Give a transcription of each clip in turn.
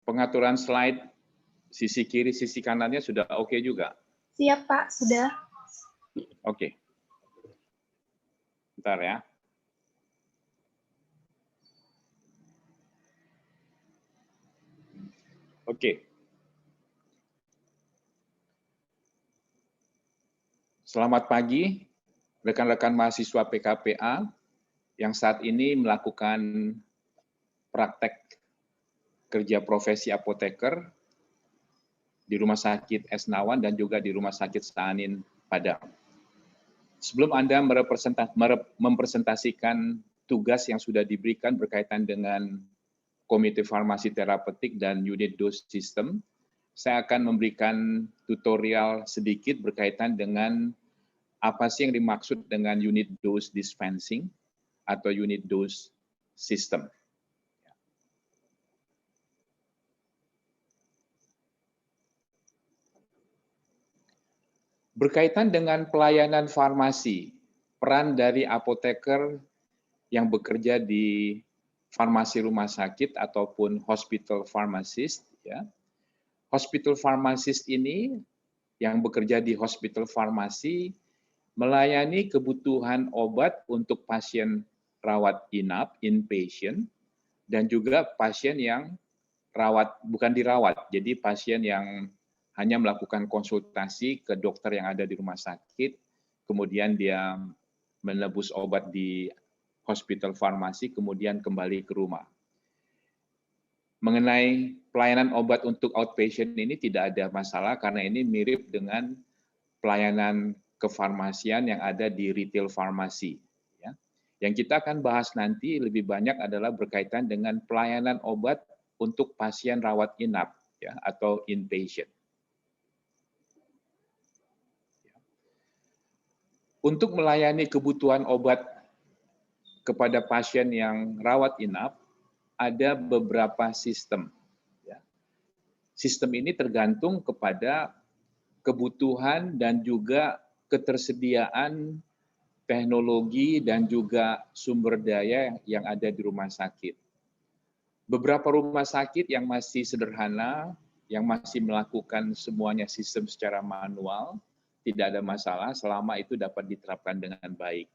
Pengaturan slide sisi kiri, sisi kanannya sudah oke juga? Siap, Pak. Sudah. Oke. Bentar ya. Oke. Selamat pagi, rekan-rekan mahasiswa PKPA yang saat ini melakukan praktek kerja profesi apoteker di Rumah Sakit Esnawan dan juga di Rumah Sakit Saanin Padang. Sebelum Anda mempresentasikan tugas yang sudah diberikan berkaitan dengan Komite Farmasi Terapeutik dan Unit Dose System, saya akan memberikan tutorial sedikit berkaitan dengan apa sih yang dimaksud dengan Unit Dose Dispensing atau Unit Dose System. Berkaitan dengan pelayanan farmasi, peran dari apoteker yang bekerja di farmasi rumah sakit ataupun hospital pharmacist, ya. Hospital pharmacist ini yang bekerja di hospital farmasi melayani kebutuhan obat untuk pasien rawat inap, inpatient, dan juga pasien yang bukan dirawat, jadi pasien yang hanya melakukan konsultasi ke dokter yang ada di rumah sakit, kemudian dia menebus obat di hospital farmasi, kemudian kembali ke rumah. Mengenai pelayanan obat untuk outpatient ini tidak ada masalah karena ini mirip dengan pelayanan kefarmasian yang ada di retail farmasi. Ya. Yang kita akan bahas nanti lebih banyak adalah berkaitan dengan pelayanan obat untuk pasien rawat inap, ya, atau inpatient. Untuk melayani kebutuhan obat kepada pasien yang rawat inap, ada beberapa sistem. Ya. Sistem ini tergantung kepada kebutuhan dan juga ketersediaan teknologi dan juga sumber daya yang ada di rumah sakit. Beberapa rumah sakit yang masih sederhana, yang masih melakukan semuanya sistem secara manual, tidak ada masalah selama itu dapat diterapkan dengan baik.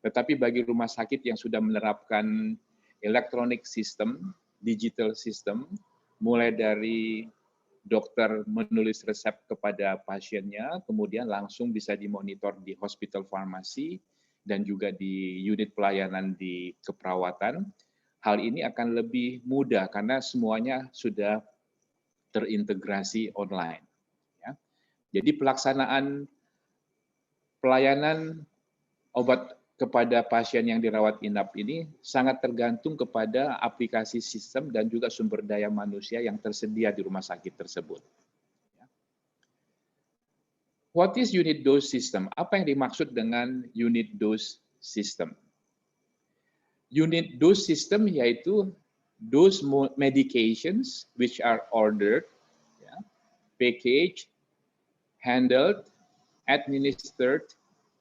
Tetapi bagi rumah sakit yang sudah menerapkan electronic system, digital system, mulai dari dokter menulis resep kepada pasiennya, kemudian langsung bisa dimonitor di hospital farmasi dan juga di unit pelayanan di keperawatan, hal ini akan lebih mudah karena semuanya sudah terintegrasi online. Jadi pelaksanaan pelayanan obat kepada pasien yang dirawat inap ini sangat tergantung kepada aplikasi sistem dan juga sumber daya manusia yang tersedia di rumah sakit tersebut. What is unit dose system? Apa yang dimaksud dengan unit dose system? Unit dose system yaitu dose medications which are ordered, packaged, handled, administered,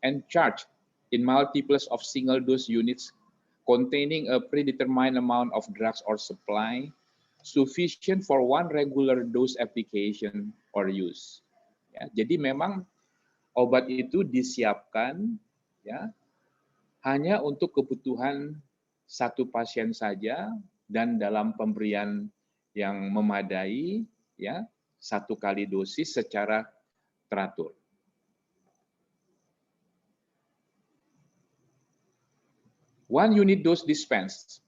and charged in multiples of single-dose units containing a predetermined amount of drugs or supply sufficient for one regular dose application or use. Ya, jadi memang obat itu disiapkan ya hanya untuk kebutuhan satu pasien saja dan dalam pemberian yang memadai ya, satu kali dosis secara teratur. One unit dose dispense.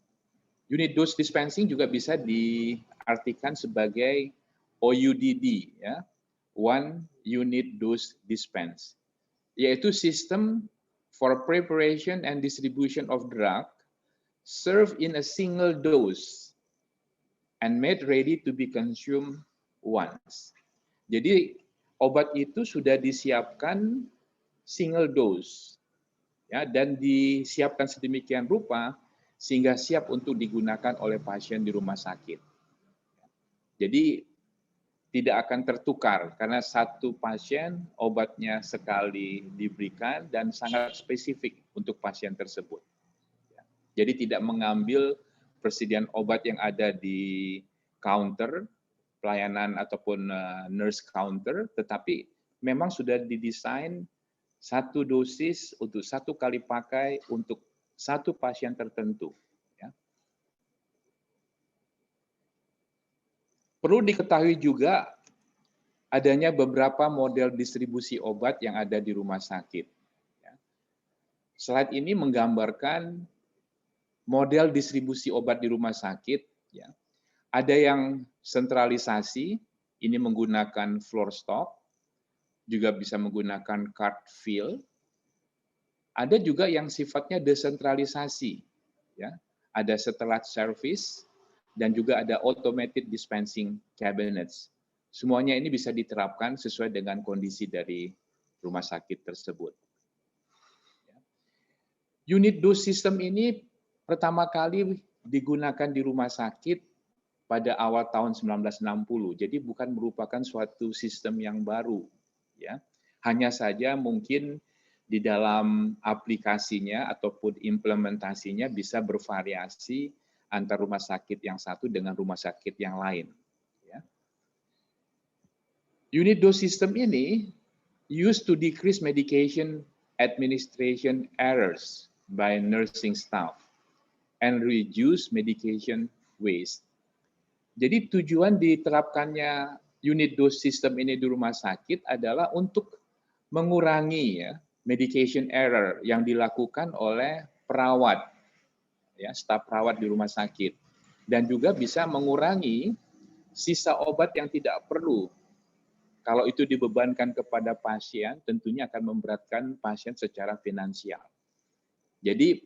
Unit dose dispensing juga bisa diartikan sebagai OUDD, ya, one unit dose dispense, yaitu system for preparation and distribution of drug served in a single dose and made ready to be consumed once. Jadi obat itu sudah disiapkan single dose, ya, dan disiapkan sedemikian rupa sehingga siap untuk digunakan oleh pasien di rumah sakit. Jadi tidak akan tertukar karena satu pasien obatnya sekali diberikan dan sangat spesifik untuk pasien tersebut. Jadi tidak mengambil persediaan obat yang ada di counter, pelayanan ataupun nurse counter, tetapi memang sudah didesain satu dosis untuk satu kali pakai untuk satu pasien tertentu. Ya. Perlu diketahui juga adanya beberapa model distribusi obat yang ada di rumah sakit. Ya. Slide ini menggambarkan model distribusi obat di rumah sakit. Ya. Ada yang sentralisasi, ini menggunakan floor stock, juga bisa menggunakan cart fill. Ada juga yang sifatnya desentralisasi, ya. Ada satellite service dan juga ada automated dispensing cabinets. Semuanya ini bisa diterapkan sesuai dengan kondisi dari rumah sakit tersebut. Unit dose system ini pertama kali digunakan di rumah sakit pada awal tahun 1960. Jadi bukan merupakan suatu sistem yang baru, ya. Hanya saja mungkin di dalam aplikasinya ataupun implementasinya bisa bervariasi antar rumah sakit yang satu dengan rumah sakit yang lain, ya. Unit dose system ini used to decrease medication administration errors by nursing staff and reduce medication waste. Jadi tujuan diterapkannya unit dose system ini di rumah sakit adalah untuk mengurangi, ya, medication error yang dilakukan oleh perawat, ya, staf perawat di rumah sakit, dan juga bisa mengurangi sisa obat yang tidak perlu. Kalau itu dibebankan kepada pasien, tentunya akan memberatkan pasien secara finansial. Jadi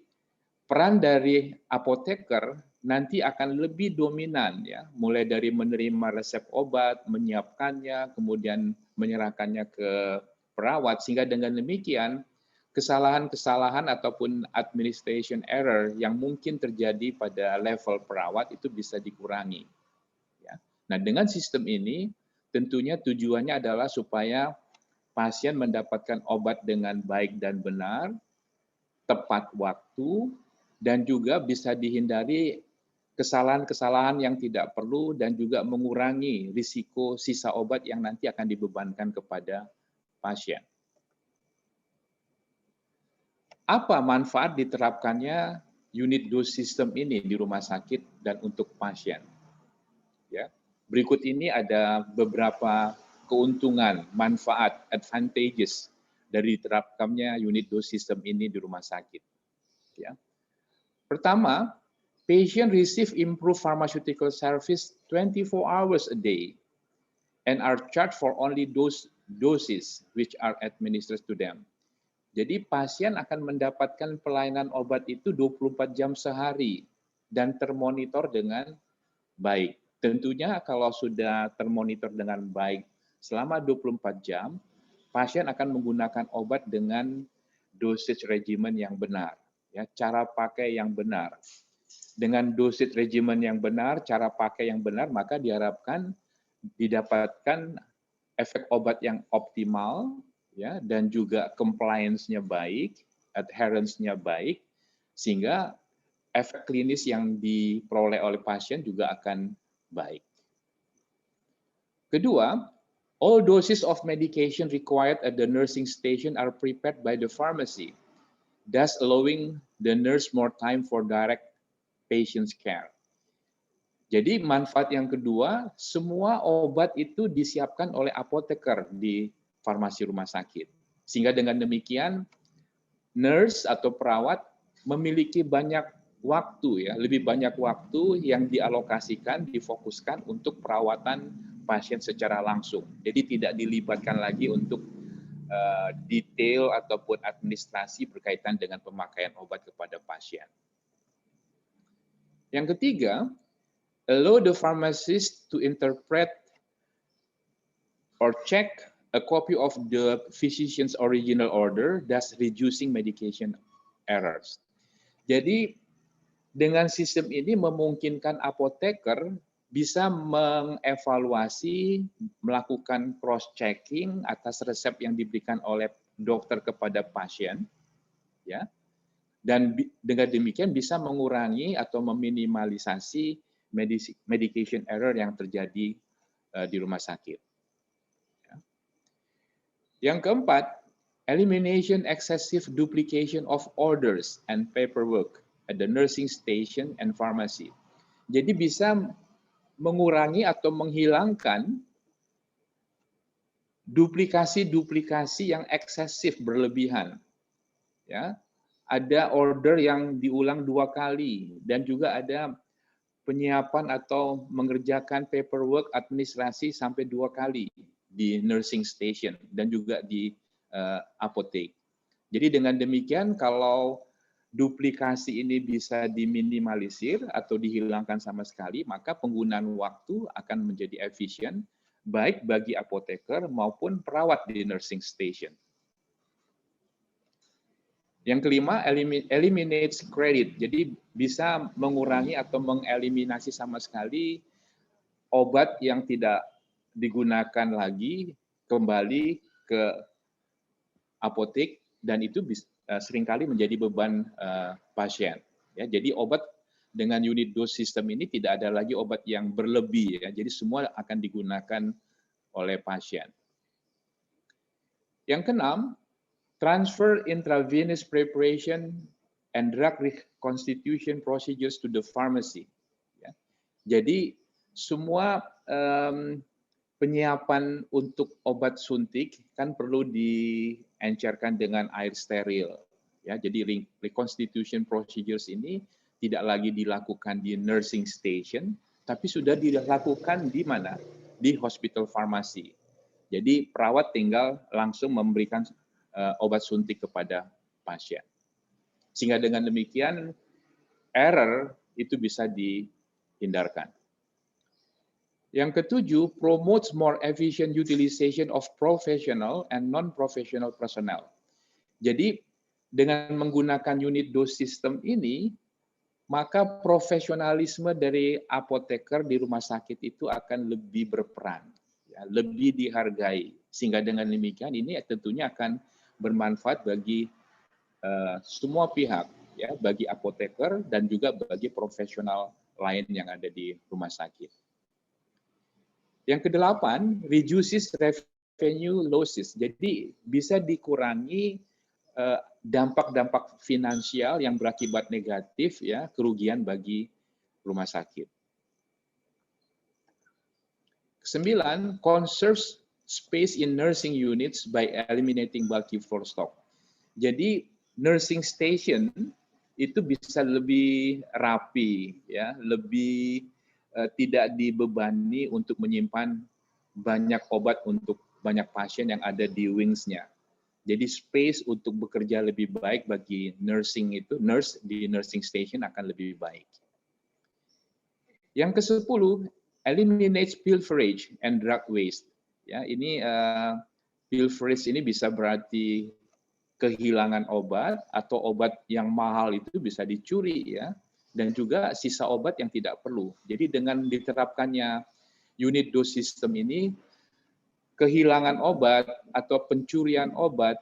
peran dari apoteker nanti akan lebih dominan, ya, mulai dari menerima resep obat, menyiapkannya, kemudian menyerahkannya ke perawat, sehingga dengan demikian kesalahan-kesalahan ataupun administration error yang mungkin terjadi pada level perawat itu bisa dikurangi. Ya. Nah, dengan sistem ini tentunya tujuannya adalah supaya pasien mendapatkan obat dengan baik dan benar, tepat waktu, dan juga bisa dihindari kesalahan-kesalahan yang tidak perlu dan juga mengurangi risiko sisa obat yang nanti akan dibebankan kepada pasien. Apa manfaat diterapkannya unit dose system ini di rumah sakit dan untuk pasien? Ya, berikut ini ada beberapa keuntungan, manfaat, advantages dari diterapkannya unit dose system ini di rumah sakit. Ya. Pertama, patient receive improved pharmaceutical service 24 hours a day and are charged for only those doses which are administered to them. Jadi pasien akan mendapatkan pelayanan obat itu 24 jam sehari dan termonitor dengan baik. Tentunya kalau sudah termonitor dengan baik selama 24 jam, pasien akan menggunakan obat dengan dosage regimen yang benar, ya, cara pakai yang benar. Dengan dosage regimen yang benar, cara pakai yang benar, maka diharapkan didapatkan efek obat yang optimal, ya, dan juga compliance-nya baik, adherence-nya baik, sehingga efek klinis yang diperoleh oleh pasien juga akan baik. Kedua, all doses of medication required at the nursing station are prepared by the pharmacy, thus allowing the nurse more time for direct patient's care. Jadi manfaat yang kedua, semua obat itu disiapkan oleh apoteker di farmasi rumah sakit. Sehingga dengan demikian, nurse atau perawat memiliki banyak waktu, ya, lebih banyak waktu yang dialokasikan, difokuskan untuk perawatan pasien secara langsung. Jadi tidak dilibatkan lagi untuk detail ataupun administrasi berkaitan dengan pemakaian obat kepada pasien. Yang ketiga, allow the pharmacist to interpret or check a copy of the physician's original order, thus reducing medication errors. Jadi dengan sistem ini memungkinkan apoteker bisa mengevaluasi, melakukan cross-checking atas resep yang diberikan oleh dokter kepada pasien, ya. Dan dengan demikian bisa mengurangi atau meminimalisasi medication error yang terjadi di rumah sakit. Yang keempat, elimination excessive duplication of orders and paperwork at the nursing station and pharmacy. Jadi bisa mengurangi atau menghilangkan duplikasi-duplikasi yang eksesif berlebihan. Ya, ada order yang diulang 2 kali dan juga ada penyiapan atau mengerjakan paperwork administrasi sampai 2 kali di nursing station dan juga di apotek. Jadi dengan demikian kalau duplikasi ini bisa diminimalisir atau dihilangkan sama sekali, maka penggunaan waktu akan menjadi efisien baik bagi apoteker maupun perawat di nursing station. Yang kelima, eliminates credit. Jadi bisa mengurangi atau mengeliminasi sama sekali obat yang tidak digunakan lagi kembali ke apotek dan itu seringkali menjadi beban pasien. Ya, jadi obat dengan unit dose system ini tidak ada lagi obat yang berlebih. Ya, jadi semua akan digunakan oleh pasien. Yang keenam, transfer intravenous preparation and drug reconstitution procedures to the pharmacy. Ya. Jadi semua penyiapan untuk obat suntik kan perlu diencerkan dengan air steril. Ya, jadi reconstitution procedures ini tidak lagi dilakukan di nursing station, tapi sudah dilakukan di mana? Di hospital pharmacy. Jadi perawat tinggal langsung memberikan obat suntik kepada pasien. Sehingga dengan demikian error itu bisa dihindarkan. Yang ketujuh, promotes more efficient utilization of professional and non-professional personnel. Jadi dengan menggunakan unit dose system ini, maka profesionalisme dari apoteker di rumah sakit itu akan lebih berperan, ya, lebih dihargai. Sehingga dengan demikian ini tentunya akan bermanfaat bagi semua pihak, ya, bagi apoteker dan juga bagi profesional lain yang ada di rumah sakit. Yang kedelapan, reduces revenue losses. Jadi bisa dikurangi dampak-dampak finansial yang berakibat negatif, ya, kerugian bagi rumah sakit. Kesembilan, conserves space in nursing units by eliminating bulky floor stock. Jadi nursing station itu bisa lebih rapi, ya, lebih tidak dibebani untuk menyimpan banyak obat untuk banyak pasien yang ada di wings-nya. Jadi space untuk bekerja lebih baik bagi nurse di nursing station akan lebih baik. Yang ke-10, eliminates pilferage and drug waste. Ya, ini pilferage ini bisa berarti kehilangan obat atau obat yang mahal itu bisa dicuri, ya, dan juga sisa obat yang tidak perlu. Jadi dengan diterapkannya unit dose system ini, kehilangan obat atau pencurian obat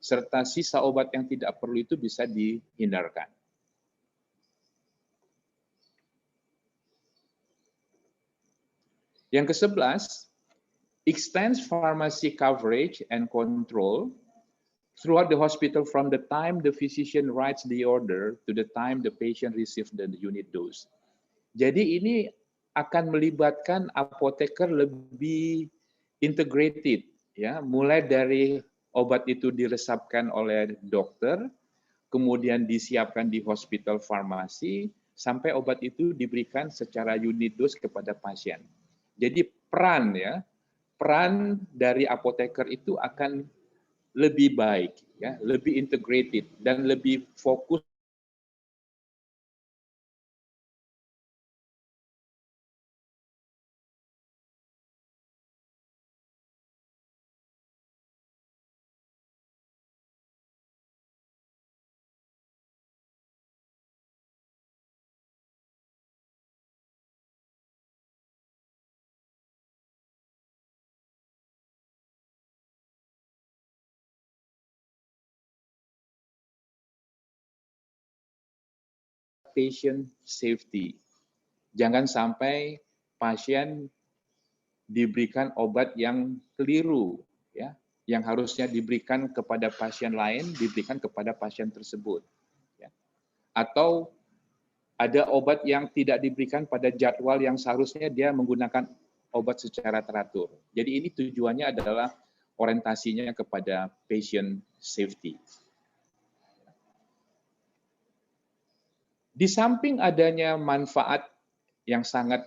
serta sisa obat yang tidak perlu itu bisa dihindarkan. Yang ke-11, extends pharmacy coverage and control throughout the hospital from the time the physician writes the order to the time the patient receives the unit dose. Jadi ini akan melibatkan apoteker lebih integrated, ya, mulai dari obat itu diresapkan oleh dokter, kemudian disiapkan di hospital farmasi, sampai obat itu diberikan secara unit dose kepada pasien. Jadi peran dari apoteker itu akan lebih baik, ya, lebih integrated dan lebih fokus patient safety. Jangan sampai pasien diberikan obat yang keliru, ya, yang harusnya diberikan kepada pasien lain, diberikan kepada pasien tersebut. Ya. Atau ada obat yang tidak diberikan pada jadwal yang seharusnya dia menggunakan obat secara teratur. Jadi ini tujuannya adalah orientasinya kepada patient safety. Di samping adanya manfaat yang sangat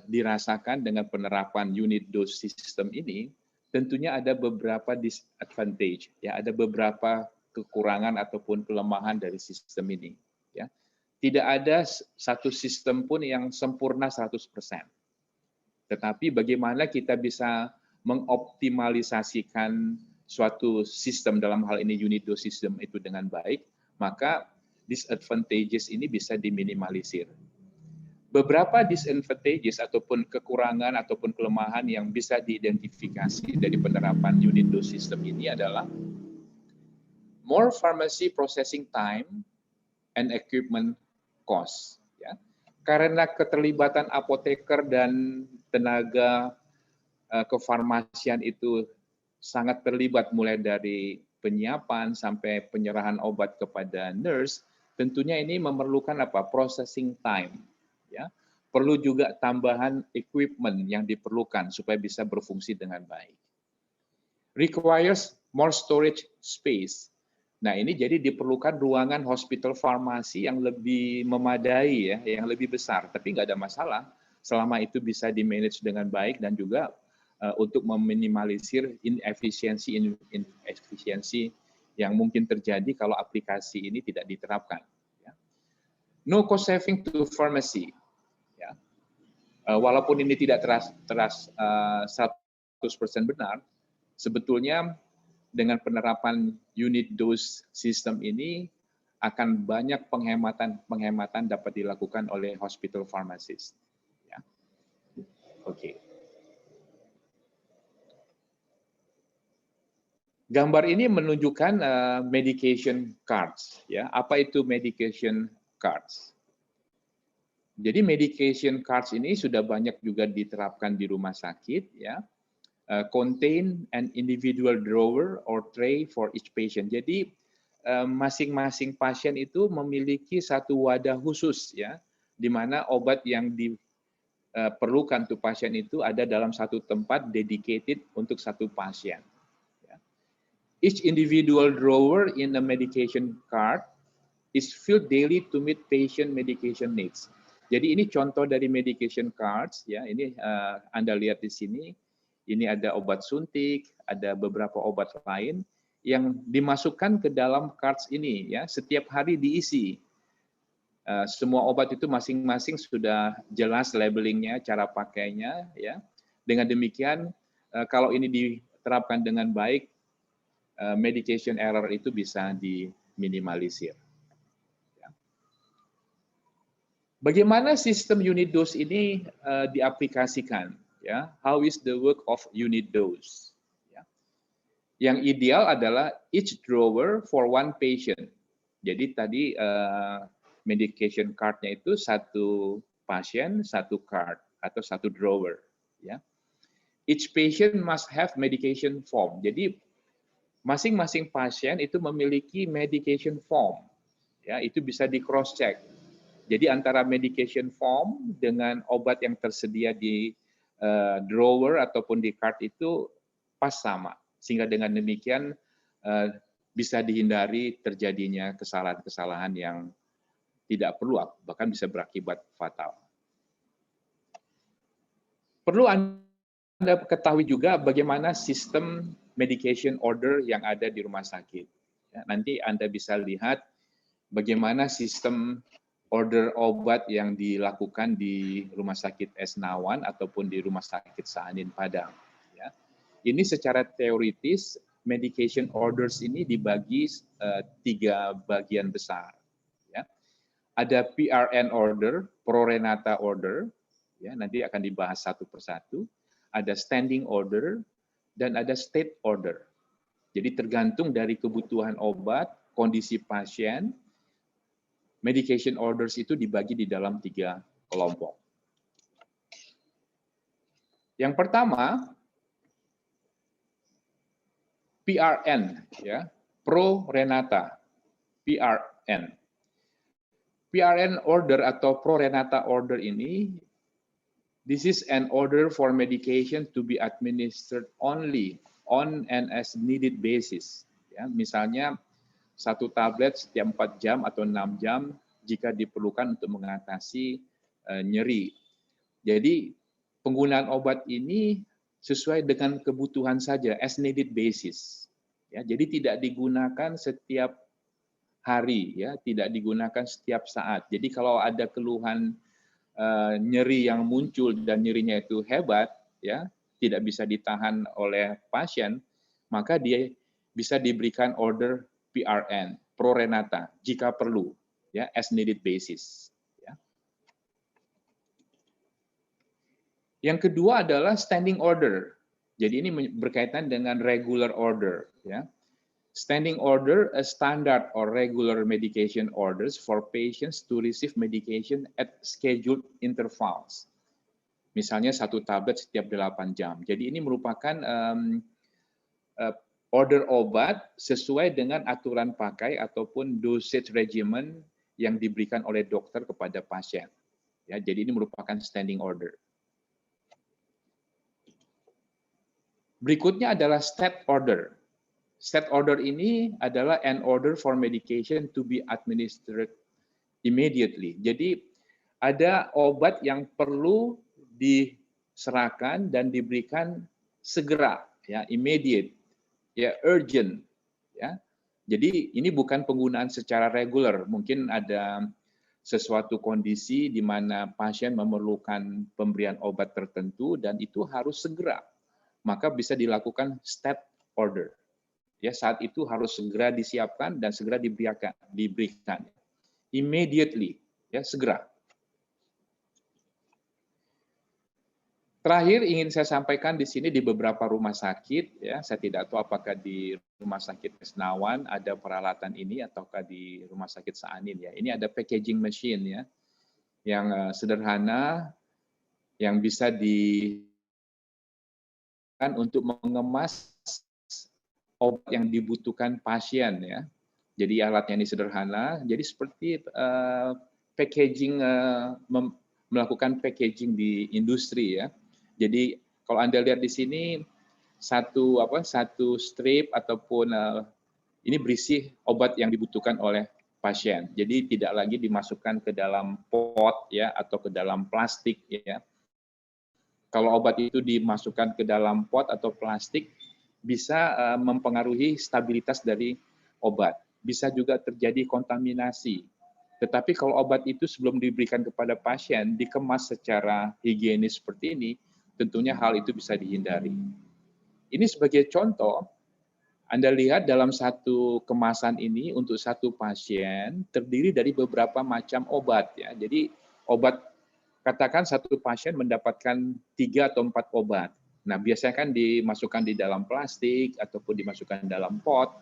dirasakan dengan penerapan unit dose system ini, tentunya ada beberapa disadvantage, ya, ada beberapa kekurangan ataupun kelemahan dari sistem ini. Ya. Tidak ada satu sistem pun yang sempurna 100%. Tetapi bagaimana kita bisa mengoptimalisasikan suatu sistem, dalam hal ini unit dose system itu dengan baik, maka disadvantages ini bisa diminimalisir. Beberapa disadvantages ataupun kekurangan ataupun kelemahan yang bisa diidentifikasi dari penerapan unit dose system ini adalah more pharmacy processing time and equipment cost. Ya. Karena keterlibatan apoteker dan tenaga kefarmasian itu sangat terlibat mulai dari penyiapan sampai penyerahan obat kepada nurse, tentunya ini memerlukan apa? Processing time. Ya. Perlu juga tambahan equipment yang diperlukan supaya bisa berfungsi dengan baik. Requires more storage space. Nah, ini jadi diperlukan ruangan hospital farmasi yang lebih memadai, ya, yang lebih besar. Tapi nggak ada masalah selama itu bisa di-manage dengan baik dan juga untuk meminimalisir inefisiensi yang mungkin terjadi kalau aplikasi ini tidak diterapkan. Ya. No cost saving to pharmacy. Ya. Walaupun ini tidak 100% benar, sebetulnya dengan penerapan unit dose system ini akan banyak penghematan dapat dilakukan oleh hospital pharmacist. Ya. Oke. Gambar ini menunjukkan medication cards. Ya, apa itu medication cards? Jadi medication cards ini sudah banyak juga diterapkan di rumah sakit. Ya, contain an individual drawer or tray for each patient. Jadi masing-masing pasien itu memiliki satu wadah khusus, ya, di mana obat yang diperlukan untuk pasien itu ada dalam satu tempat dedicated untuk satu pasien. Each individual drawer in a medication cart is filled daily to meet patient medication needs. Jadi ini contoh dari medication cards, ya. Ini Anda lihat di sini. Ini ada obat suntik, ada beberapa obat lain yang dimasukkan ke dalam cards ini, ya. Setiap hari diisi. Semua obat itu masing-masing sudah jelas labelingnya, cara pakainya, ya. Dengan demikian, kalau ini diterapkan dengan baik, medication error itu bisa diminimalisir. Bagaimana sistem unit dose ini diaplikasikan? Ya, how is the work of unit dose? Ya. Yang ideal adalah each drawer for one patient. Jadi tadi medication card-nya itu satu pasien, satu card atau satu drawer. Ya. Each patient must have medication form. Jadi masing-masing pasien itu memiliki medication form. Ya, itu bisa di cross check. Jadi antara medication form dengan obat yang tersedia di drawer ataupun di cart itu pas sama. Sehingga dengan demikian bisa dihindari terjadinya kesalahan-kesalahan yang tidak perlu, bahkan bisa berakibat fatal. Perlu Anda ketahui juga bagaimana sistem medication order yang ada di rumah sakit. Ya, nanti Anda bisa lihat bagaimana sistem order obat yang dilakukan di Rumah Sakit Esnawan ataupun di Rumah Sakit Saanin Padang. Ya. Ini secara teoritis, medication orders ini dibagi 3 bagian besar. Ya. Ada PRN order, Pro-Renata order, ya, nanti akan dibahas satu persatu. Ada standing order, dan ada state order. Jadi tergantung dari kebutuhan obat, kondisi pasien, medication orders itu dibagi di dalam 3 kelompok. Yang pertama, PRN, ya, Pro Renata, PRN. PRN order atau Pro Renata order ini, this is an order for medication to be administered only on an as needed basis. Ya, misalnya 1 tablet setiap 4 jam atau 6 jam jika diperlukan untuk mengatasi nyeri. Jadi penggunaan obat ini sesuai dengan kebutuhan saja, as needed basis. Ya, jadi tidak digunakan setiap hari, ya, tidak digunakan setiap saat. Jadi kalau ada keluhan nyeri yang muncul dan nyerinya itu hebat, ya, tidak bisa ditahan oleh pasien, maka dia bisa diberikan order PRN, Pro Renata, jika perlu, ya, as needed basis. Ya. Yang kedua adalah standing order. Jadi ini berkaitan dengan regular order. Ya. Standing order, a standard or regular medication orders for patients to receive medication at scheduled intervals. Misalnya 1 tablet setiap 8 jam. Jadi ini merupakan order obat sesuai dengan aturan pakai ataupun dosage regimen yang diberikan oleh dokter kepada pasien. Ya, jadi ini merupakan standing order. Berikutnya adalah stat order. Stat order ini adalah an order for medication to be administered immediately. Jadi ada obat yang perlu diserahkan dan diberikan segera, ya, immediate, ya, urgent, ya. Jadi ini bukan penggunaan secara regular. Mungkin ada sesuatu kondisi di mana pasien memerlukan pemberian obat tertentu dan itu harus segera. Maka bisa dilakukan stat order. Ya, saat itu harus segera disiapkan dan segera diberikan. Immediately, ya, segera. Terakhir ingin saya sampaikan di sini di beberapa rumah sakit, ya, saya tidak tahu apakah di rumah sakit Esnawan ada peralatan ini ataukah di rumah sakit Saanin, ya. Ini ada packaging machine, ya, yang sederhana yang bisa untuk mengemas obat yang dibutuhkan pasien, ya. Jadi alatnya ini sederhana. Jadi seperti packaging, melakukan packaging di industri, ya. Jadi kalau Anda lihat di sini satu strip ataupun ini berisi obat yang dibutuhkan oleh pasien. Jadi tidak lagi dimasukkan ke dalam pot, ya, atau ke dalam plastik, ya. Kalau obat itu dimasukkan ke dalam pot atau plastik, bisa mempengaruhi stabilitas dari obat. Bisa juga terjadi kontaminasi. Tetapi kalau obat itu sebelum diberikan kepada pasien, dikemas secara higienis seperti ini, tentunya hal itu bisa dihindari. Ini sebagai contoh, Anda lihat dalam satu kemasan ini untuk satu pasien terdiri dari beberapa macam obat, ya. Jadi obat, katakan satu pasien mendapatkan 3 atau 4 obat. Nah, biasanya kan dimasukkan di dalam plastik ataupun dimasukkan dalam pot.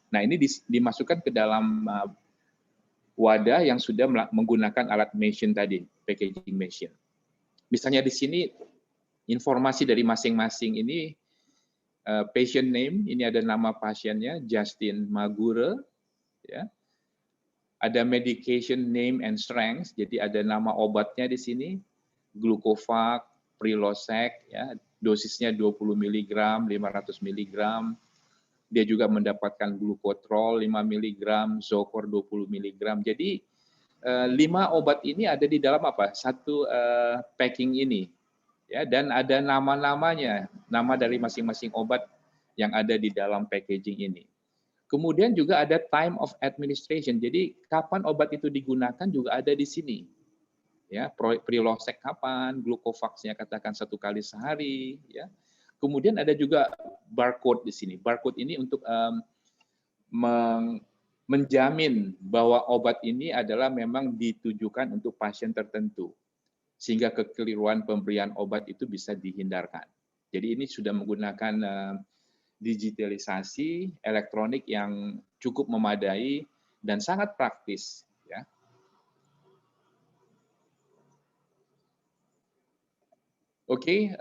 Nah, ini dimasukkan ke dalam wadah yang sudah menggunakan alat machine tadi, packaging machine. Misalnya di sini informasi dari masing-masing ini, patient name, ini ada nama pasiennya, Justin Magure, ya. Ada medication name and strength, jadi ada nama obatnya di sini, Glucovac, Prilosec, ya, dosisnya 20 mg, 500 mg. Dia juga mendapatkan glucotrol 5 mg, Zocor 20 mg. Jadi 5 obat ini ada di dalam satu packing ini, ya, dan ada nama-namanya, nama dari masing-masing obat yang ada di dalam packaging ini. Kemudian juga ada time of administration. Jadi kapan obat itu digunakan juga ada di sini. Ya, Prilosec kapan, Glucovac-nya katakan 1 kali sehari, ya. Kemudian ada juga barcode di sini. Barcode ini untuk menjamin bahwa obat ini adalah memang ditujukan untuk pasien tertentu, sehingga kekeliruan pemberian obat itu bisa dihindarkan. Jadi ini sudah menggunakan digitalisasi elektronik yang cukup memadai dan sangat praktis, ya. Oke,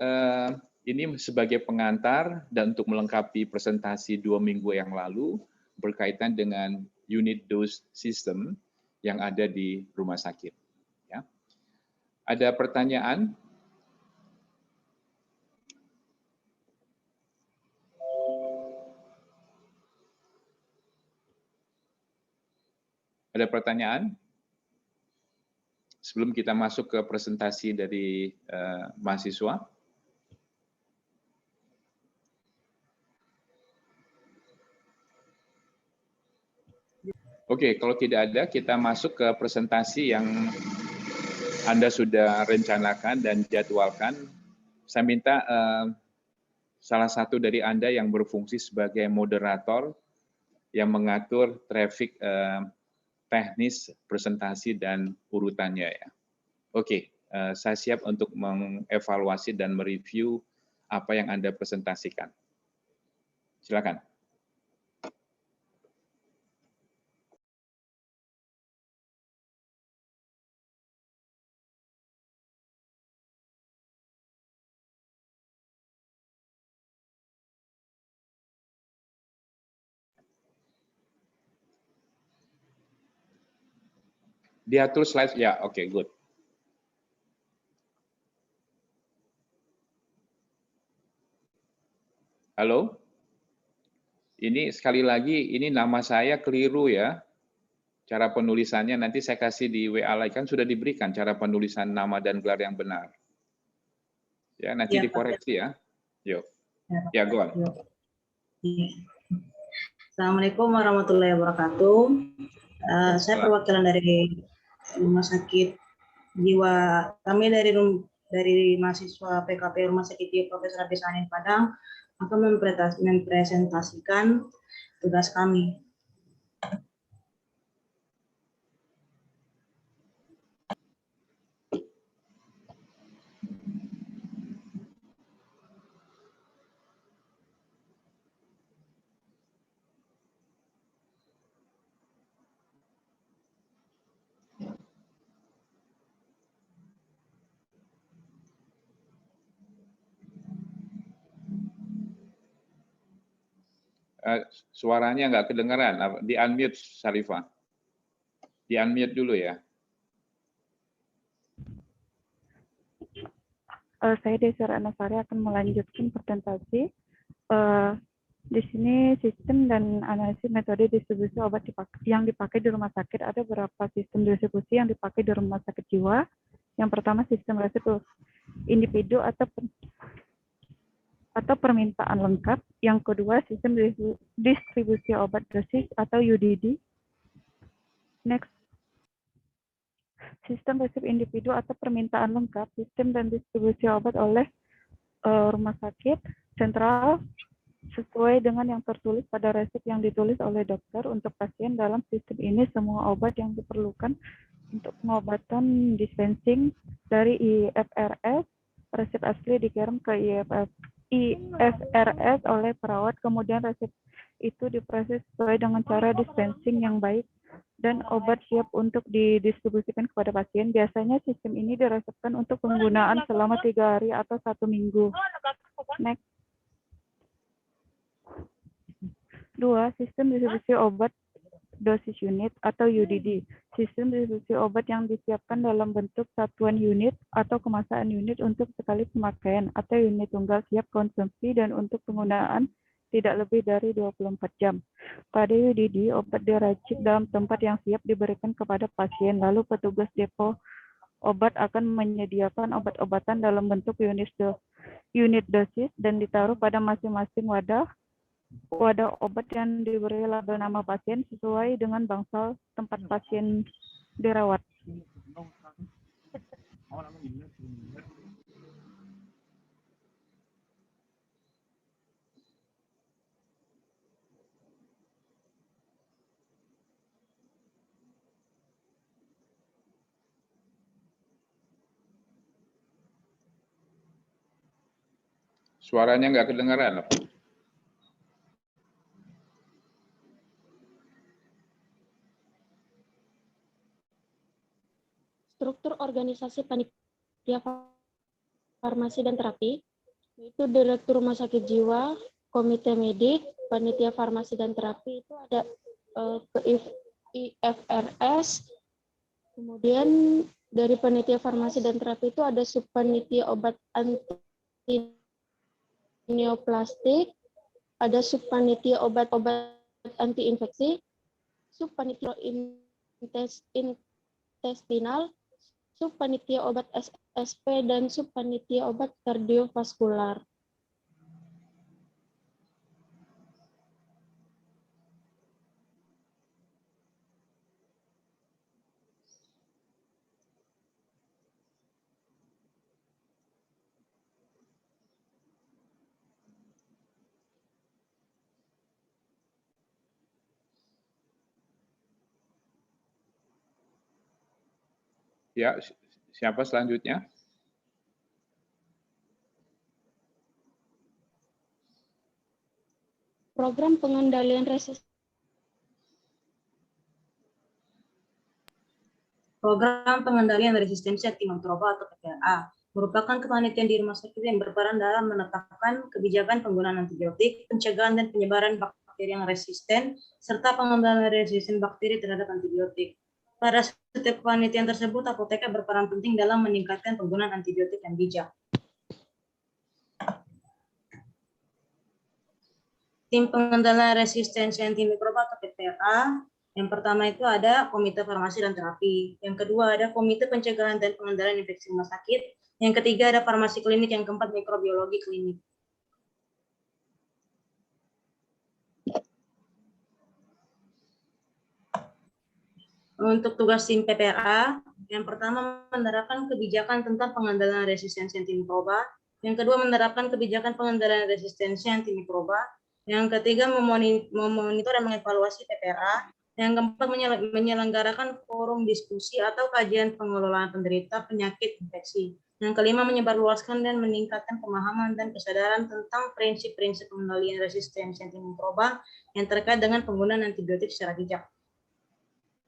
ini sebagai pengantar dan untuk melengkapi presentasi 2 minggu yang lalu berkaitan dengan unit dose system yang ada di rumah sakit. Ya. Ada pertanyaan? Ada pertanyaan? Sebelum kita masuk ke presentasi dari mahasiswa. Oke, kalau tidak ada, kita masuk ke presentasi yang Anda sudah rencanakan dan jadwalkan. Saya minta salah satu dari Anda yang berfungsi sebagai moderator yang mengatur traffic teknis presentasi dan urutannya ya. Oke, saya siap untuk mengevaluasi dan mereview apa yang Anda presentasikan. Silakan. Diatur slide ya, oke, good. Halo? Ini sekali lagi, ini nama saya keliru ya. Cara penulisannya nanti saya kasih di WA lagi, kan sudah diberikan cara penulisan nama dan gelar yang benar. Ya, nanti Ya, dikoreksi ya. Yuk. Ya, Ya, go on. Assalamualaikum warahmatullahi wabarakatuh. Saya perwakilan dari Rumah Sakit Jiwa. Kami dari mahasiswa PKP Rumah Sakit Jiwa Profesor Abis Anin Padang akan mempresentasikan tugas kami. Suaranya nggak kedengeran, di unmute Sarifah. Di unmute dulu ya. Saya Desi Anasari akan melanjutkan presentasi. Di sini sistem dan analisis metode distribusi obat yang dipakai di rumah sakit. Ada beberapa sistem distribusi yang dipakai di rumah sakit jiwa. Yang pertama sistem resep individu atau permintaan lengkap. Yang kedua sistem distribusi obat dosis atau UDD. Next, sistem resep individu atau permintaan lengkap, sistem dan distribusi obat oleh rumah sakit sentral sesuai dengan yang tertulis pada resep yang ditulis oleh dokter untuk pasien. Dalam sistem ini semua obat yang diperlukan untuk pengobatan dispensing dari IFRS, resep asli dikirim ke IFRS oleh perawat, kemudian resep itu diproses sesuai dengan cara dispensing yang baik dan obat siap untuk didistribusikan kepada pasien. Biasanya sistem ini diresepkan untuk penggunaan selama 3 hari atau 1 minggu. Next. 2. Sistem distribusi obat dosis unit atau UDD. Sistem distribusi obat yang disiapkan dalam bentuk satuan unit atau kemasan unit untuk sekali pemakaian atau unit tunggal siap konsumsi dan untuk penggunaan tidak lebih dari 24 jam. Pada UDD, obat diracik dalam tempat yang siap diberikan kepada pasien, lalu petugas depo obat akan menyediakan obat-obatan dalam bentuk unit dosis dan ditaruh pada masing-masing wadah obat yang diberi label nama pasien sesuai dengan bangsal tempat pasien dirawat. Suaranya nggak kedengeran. Struktur organisasi panitia farmasi dan terapi, yaitu Direktur Rumah Sakit Jiwa, Komite Medik, Panitia Farmasi dan Terapi itu ada ke IFRS, kemudian dari Panitia Farmasi dan Terapi itu ada Subpanitia Obat Anti Neoplastik, ada Subpanitia Obat-obat Anti Infeksi, Subpanitia Intestinal, Subpanitia Obat SSP, dan Subpanitia Obat Kardiovaskular. Ya, siapa selanjutnya? Program pengendalian resistensi. Program pengendalian resistensi antimikroba atau PPA merupakan kepanitiaan di rumah sakit yang berperan dalam menetapkan kebijakan penggunaan antibiotik, pencegahan dan penyebaran bakteri yang resisten, serta pengendalian resisten bakteri terhadap antibiotik. Pada setiap kepanitiaan tersebut, apoteker berperan penting dalam meningkatkan penggunaan antibiotik yang bijak. Tim pengendalian resistensi antimikroba atau PPA, yang pertama itu ada Komite Farmasi dan Terapi, yang kedua ada Komite Pencegahan dan Pengendalian Infeksi Rumah Sakit, yang ketiga ada Farmasi Klinik, yang keempat Mikrobiologi Klinik. Untuk tugas tim PPA, yang pertama menerapkan kebijakan tentang pengendalian resistensi antimikroba, yang kedua menerapkan kebijakan pengendalian resistensi antimikroba, yang ketiga memonitor dan mengevaluasi PPA, yang keempat menyelenggarakan forum diskusi atau kajian pengelolaan penderita penyakit infeksi, yang kelima menyebarluaskan dan meningkatkan pemahaman dan kesadaran tentang prinsip-prinsip pengendalian resistensi antimikroba yang terkait dengan penggunaan antibiotik secara bijak.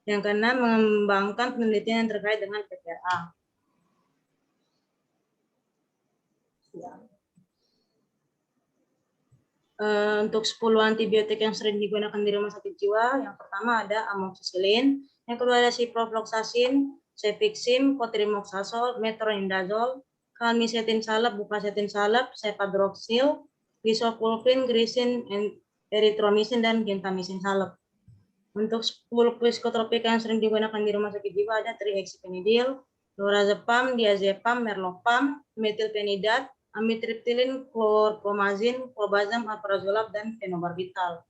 Yang keenam, mengembangkan penelitian yang terkait dengan PPA. Ya. Untuk 10 antibiotik yang sering digunakan di rumah sakit jiwa, yang pertama ada amoxicillin, yang kedua ada ciprofloxacin, cefixim, cotrimoxazole, metronidazole, kalmisetin salep, bupracetin salep, cepadroxil, glisosulfin, grisin, erythromycin, dan gentamisin salep. Untuk 10 psikotropika yang sering digunakan di rumah sakit jiwa ada trihexyphenidyl, lorazepam, diazepam, merlopam, metilpenidat, amitriptilin, chlorpromazin, clobazam, alprazolam, dan fenobarbital.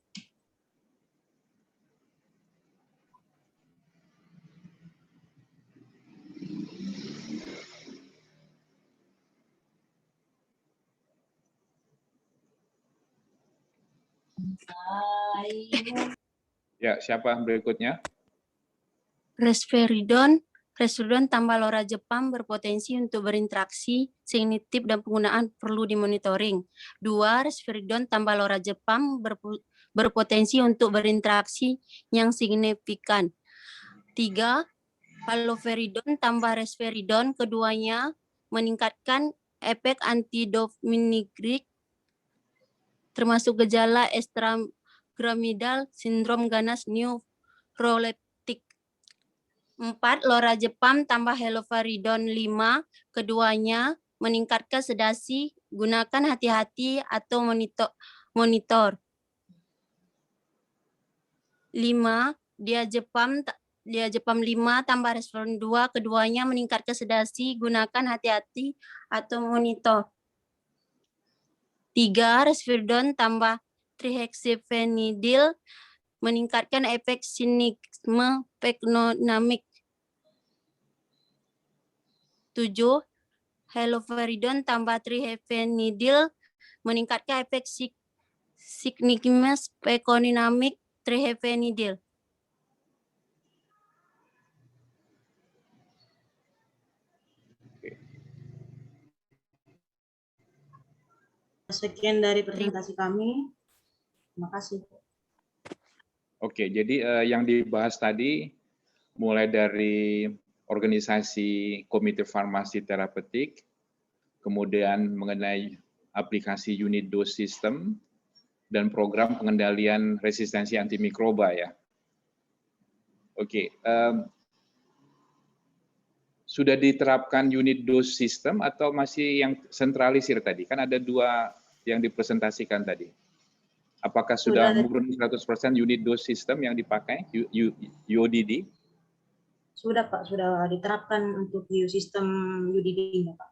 Ya, siapa berikutnya? Resveridon tambah lorazepam berpotensi untuk berinteraksi signifikan dan penggunaan perlu dimonitoring. 2. Resveridon tambah lorazepam berpotensi untuk berinteraksi yang signifikan. 3. Haloperidol tambah resveridon, keduanya meningkatkan efek antidominikrik termasuk gejala extragraminal sindrom ganas neuroleptik. 4. Lorazepam tambah haloperidol 5, keduanya meningkatkan sedasi, gunakan hati-hati atau monitor. 5. Diazepam 5 tambah resveridon 2, keduanya meningkatkan sedasi, gunakan hati-hati atau monitor. 3. Resveridon tambah trihexyphenidyl meningkatkan efek sinergisme peknodinamik. 7. Haloperidol tambah trihexyphenidyl meningkatkan efek sinergisme peknodinamik trihexyphenidyl. Sekian dari presentasi kami. Terima kasih. Oke, jadi yang dibahas tadi mulai dari organisasi Komite Farmasi Terapeutik, kemudian mengenai aplikasi unit dose system, dan program pengendalian resistensi antimikroba ya. Oke, sudah diterapkan unit dose system atau masih yang sentralisir tadi? Kan ada dua yang dipresentasikan tadi. Apakah sudah murni 100% unit dose system yang dipakai, UODD? Sudah Pak, sudah diterapkan untuk sistem UDD-nya Pak.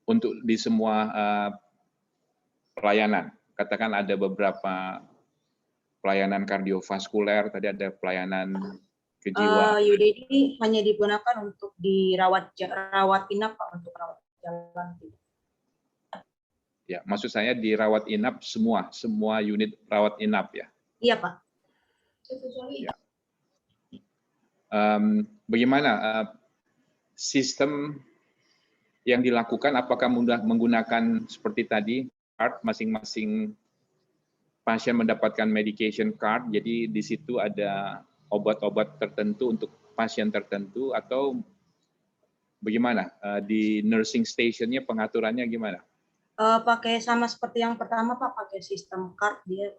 Untuk di semua pelayanan, katakan ada beberapa pelayanan kardiovaskuler, tadi ada pelayanan kejiwaan. UDD hanya digunakan untuk rawat inap Pak, untuk rawat jalan. Ya, maksud saya di rawat inap semua unit rawat inap ya. Iya Pak. Ya. Bagaimana sistem yang dilakukan? Apakah mudah menggunakan seperti tadi card, masing-masing pasien mendapatkan medication card, jadi di situ ada obat-obat tertentu untuk pasien tertentu, atau bagaimana di nursing station-nya pengaturannya gimana? Pakai sama seperti yang pertama Pak, pakai sistem card, dia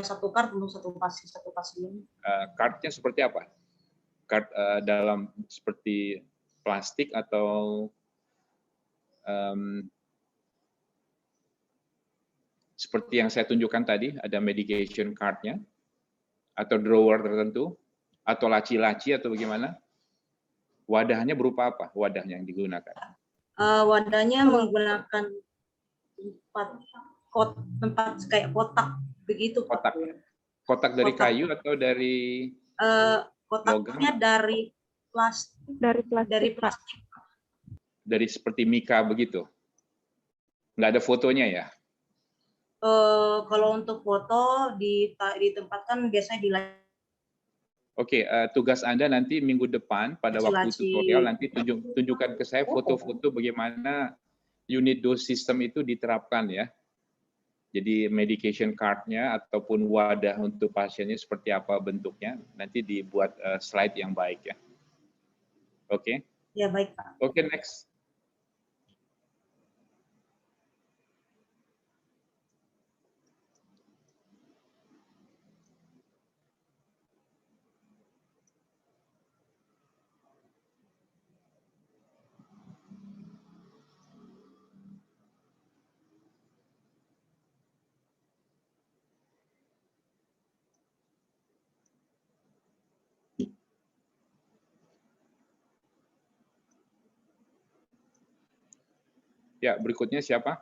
satu card untuk satu pasien. Cardnya seperti apa? Card dalam seperti plastik atau seperti yang saya tunjukkan tadi, ada medication card-nya, atau drawer tertentu, atau laci-laci, atau bagaimana? Wadahnya berupa apa? Wadahnya yang digunakan? Wadahnya menggunakan tempat kayak kotak begitu Pak. Kotak ya? Kotak dari kayu atau dari kotaknya logam? Dari plastik. Dari seperti mika begitu? Nggak ada fotonya ya? Kalau untuk foto ditempatkan biasanya di. Oke, tugas Anda nanti minggu depan pada waktu tutorial nanti tunjukkan ke saya foto-foto bagaimana unit dose system itu diterapkan ya. Jadi medication card-nya ataupun wadah untuk pasiennya seperti apa bentuknya, nanti dibuat slide yang baik ya. Oke? Ya baik Pak. Oke, next. Ya, berikutnya siapa?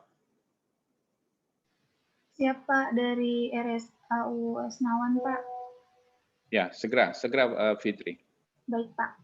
Siapa dari RSAU Esnawan, Pak? Ya, segera Fitri. Baik, Pak.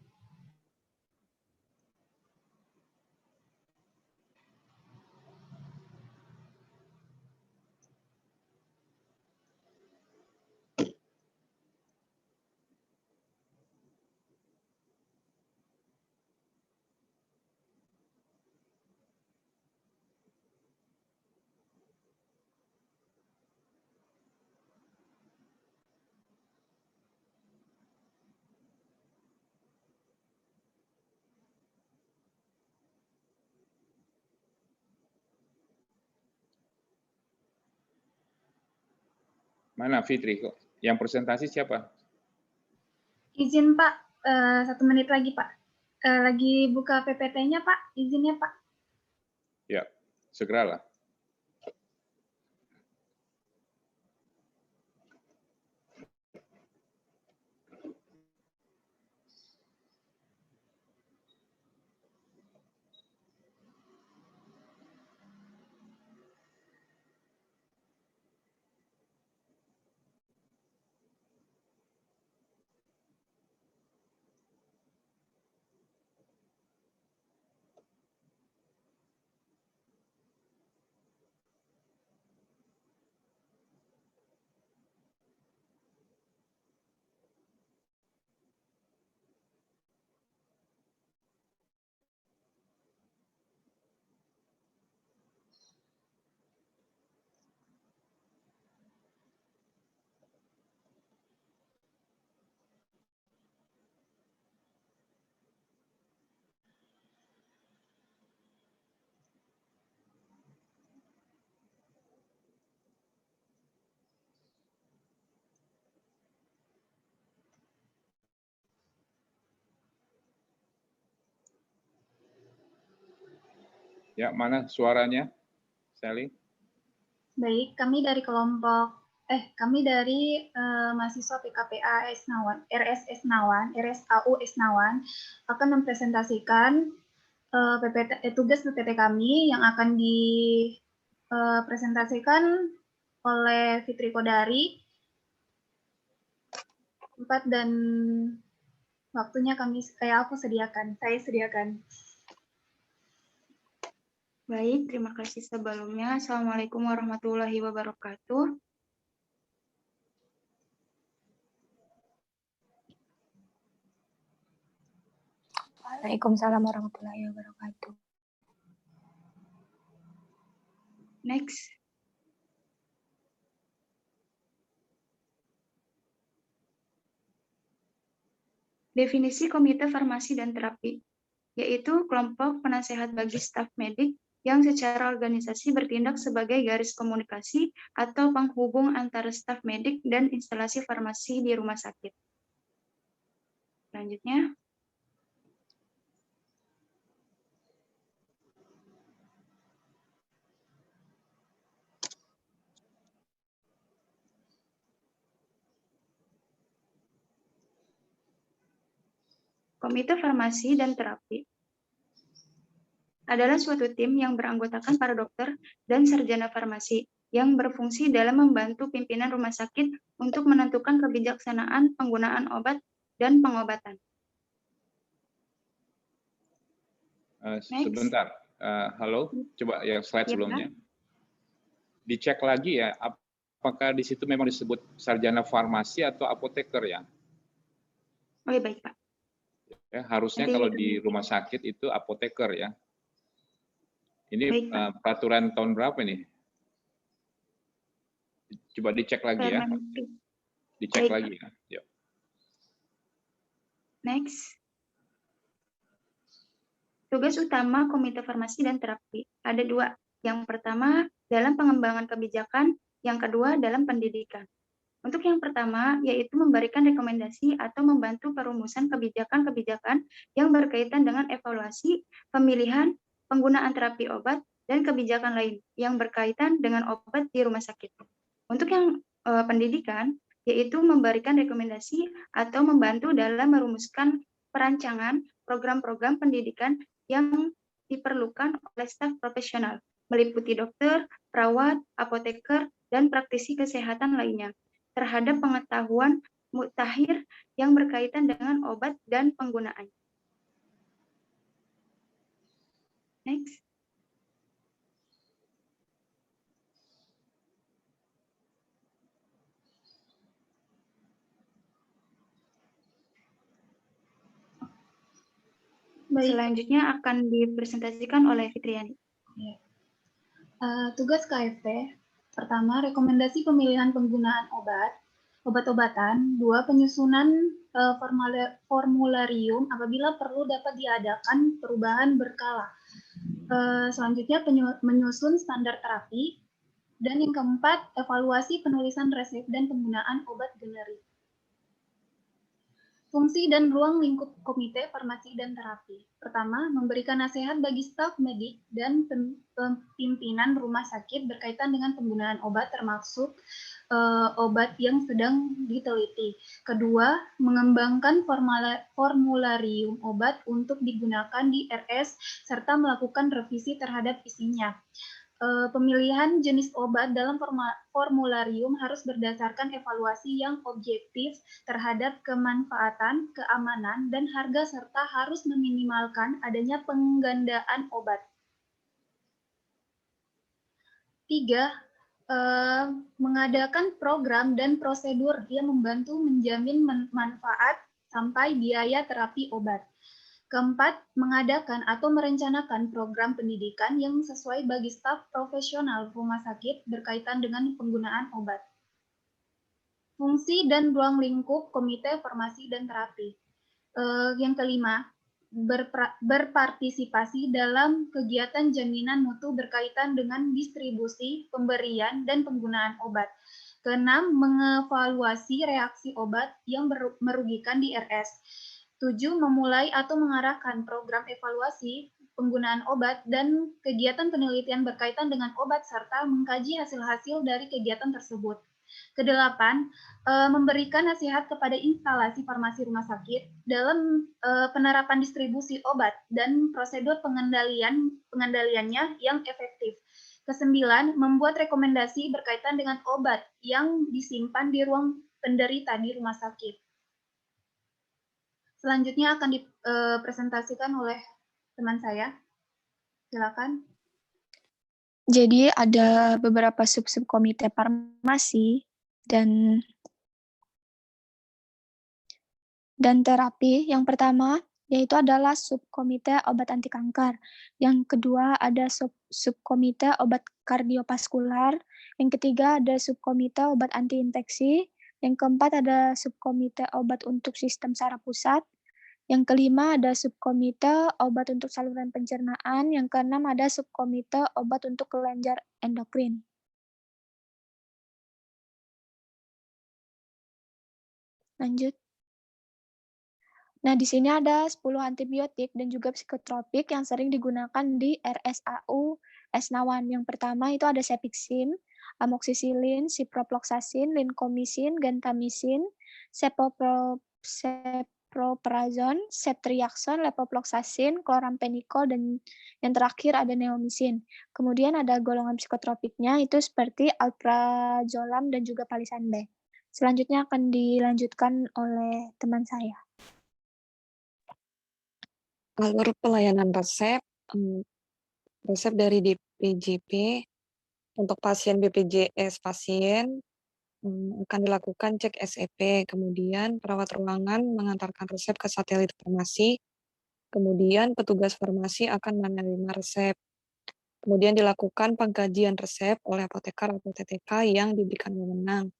Mana Fitri? Yang presentasi siapa? Izin Pak, 1 menit lagi Pak. Lagi buka PPT-nya Pak, izinnya Pak. Ya, segeralah. Ya, mana suaranya, Sally? Baik, kami dari mahasiswa PKPA Esnawan, RSAU Esnawan akan mempresentasikan tugas PPT kami yang akan dipresentasikan oleh Fitri Kodari. Tempat dan waktunya saya sediakan. Baik, terima kasih sebelumnya. Assalamualaikum warahmatullahi wabarakatuh. Waalaikumsalam warahmatullahi wabarakatuh. Next. Definisi Komite Farmasi dan Terapi, yaitu kelompok penasehat bagi staf medik yang secara organisasi bertindak sebagai garis komunikasi atau penghubung antara staf medik dan instalasi farmasi di rumah sakit. Selanjutnya. Komite Farmasi dan Terapi adalah suatu tim yang beranggotakan para dokter dan sarjana farmasi yang berfungsi dalam membantu pimpinan rumah sakit untuk menentukan kebijaksanaan penggunaan obat dan pengobatan. Sebentar, halo, coba yang slide sebelumnya. Dicek lagi ya, apakah di situ memang disebut sarjana farmasi atau apoteker ya? Oh ya, baik Pak. Ya, harusnya kalau di rumah sakit itu apoteker ya. Ini peraturan tahun berapa nih? Coba dicek lagi ya. Dicek lagi ya. Yuk. Next. Tugas utama Komite Farmasi dan Terapi ada dua. Yang pertama dalam pengembangan kebijakan, yang kedua dalam pendidikan. Untuk yang pertama yaitu memberikan rekomendasi atau membantu perumusan kebijakan-kebijakan yang berkaitan dengan evaluasi, pemilihan, penggunaan terapi obat, dan kebijakan lain yang berkaitan dengan obat di rumah sakit. Untuk yang pendidikan, yaitu memberikan rekomendasi atau membantu dalam merumuskan perancangan program-program pendidikan yang diperlukan oleh staf profesional, meliputi dokter, perawat, apoteker, dan praktisi kesehatan lainnya, terhadap pengetahuan mutakhir yang berkaitan dengan obat dan penggunaan. Next. Baik. Selanjutnya akan dipresentasikan oleh Fitriani. Tugas KFT, pertama, rekomendasi pemilihan penggunaan obat-obatan, dua, penyusunan formularium apabila perlu dapat diadakan perubahan berkala. Selanjutnya, menyusun standar terapi, dan yang keempat, evaluasi penulisan resep dan penggunaan obat generik. Fungsi dan ruang lingkup Komite Farmasi dan Terapi. Pertama, memberikan nasihat bagi staf medik dan pimpinan rumah sakit berkaitan dengan penggunaan obat termasuk obat yang sedang diteliti. Kedua, mengembangkan formularium obat untuk digunakan di RS serta melakukan revisi terhadap isinya. Pemilihan jenis obat dalam formularium harus berdasarkan evaluasi yang objektif terhadap kemanfaatan, keamanan, dan harga serta harus meminimalkan adanya penggandaan obat. 3. Mengadakan program dan prosedur yang membantu menjamin manfaat sampai biaya terapi obat. Keempat, mengadakan atau merencanakan program pendidikan yang sesuai bagi staf profesional rumah sakit berkaitan dengan penggunaan obat. Fungsi dan ruang lingkup Komite Farmasi dan Terapi. Yang kelima, berpartisipasi dalam kegiatan jaminan mutu berkaitan dengan distribusi, pemberian, dan penggunaan obat. Keenam, mengevaluasi reaksi obat yang merugikan di RS. 7. Memulai atau mengarahkan program evaluasi penggunaan obat dan kegiatan penelitian berkaitan dengan obat serta mengkaji hasil-hasil dari kegiatan tersebut. Kedelapan, memberikan nasihat kepada instalasi farmasi rumah sakit dalam penerapan distribusi obat dan prosedur pengendaliannya yang efektif. Kesembilan, membuat rekomendasi berkaitan dengan obat yang disimpan di ruang penderita di rumah sakit. Selanjutnya akan dipresentasikan oleh teman saya. Silakan. Jadi ada beberapa sub-sub komite farmasi dan terapi. Yang pertama yaitu adalah subkomite obat anti kanker. Yang kedua ada subkomite obat kardiovaskular. Yang ketiga ada subkomite obat anti infeksi. Yang keempat ada subkomite obat untuk sistem saraf pusat. Yang kelima ada subkomite obat untuk saluran pencernaan. Yang keenam ada subkomite obat untuk kelenjar endokrin. Lanjut. Nah, di sini ada 10 antibiotik dan juga psikotropik yang sering digunakan di RSAU S-Nawan. Yang pertama itu ada cefixime, amoxicillin, ciprofloxacin, lincomycin, gentamicin, ceftriaxone, ceftriaxone, levofloxacin, chloramphenicol, dan yang terakhir ada neomycin. Kemudian ada golongan psikotropiknya itu seperti alprazolam dan juga palisan B. Selanjutnya akan dilanjutkan oleh teman saya. Alur pelayanan resep, resep dari DPJP untuk pasien BPJS pasien akan dilakukan cek SEP, kemudian perawat ruangan mengantarkan resep ke satelit farmasi, kemudian petugas farmasi akan menerima resep. Kemudian dilakukan pengkajian resep oleh apoteker atau TTK yang diberikan wewenang.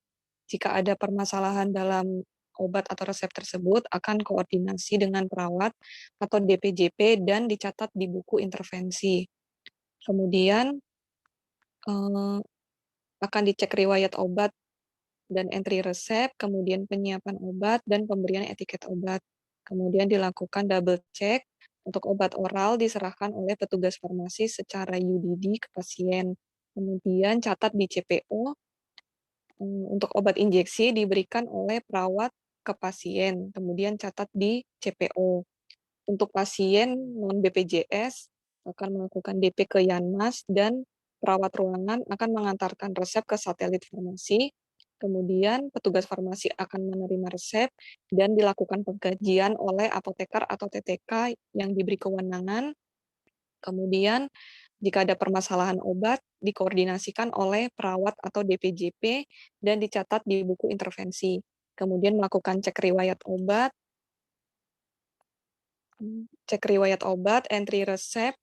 Jika ada permasalahan dalam obat atau resep tersebut, akan koordinasi dengan perawat atau DPJP dan dicatat di buku intervensi. Kemudian akan dicek riwayat obat dan entry resep, kemudian penyiapan obat dan pemberian etiket obat. Kemudian dilakukan double check untuk obat oral diserahkan oleh petugas farmasi secara UDD ke pasien. Kemudian catat di CPO. Untuk obat injeksi diberikan oleh perawat ke pasien, kemudian catat di CPO. Untuk pasien non-BPJS akan melakukan DP ke Yanmas dan perawat ruangan akan mengantarkan resep ke satelit farmasi, kemudian petugas farmasi akan menerima resep dan dilakukan pengkajian oleh apoteker atau TTK yang diberi kewenangan. Kemudian jika ada permasalahan obat, dikoordinasikan oleh perawat atau DPJP dan dicatat di buku intervensi. Kemudian melakukan cek riwayat obat, entry resep,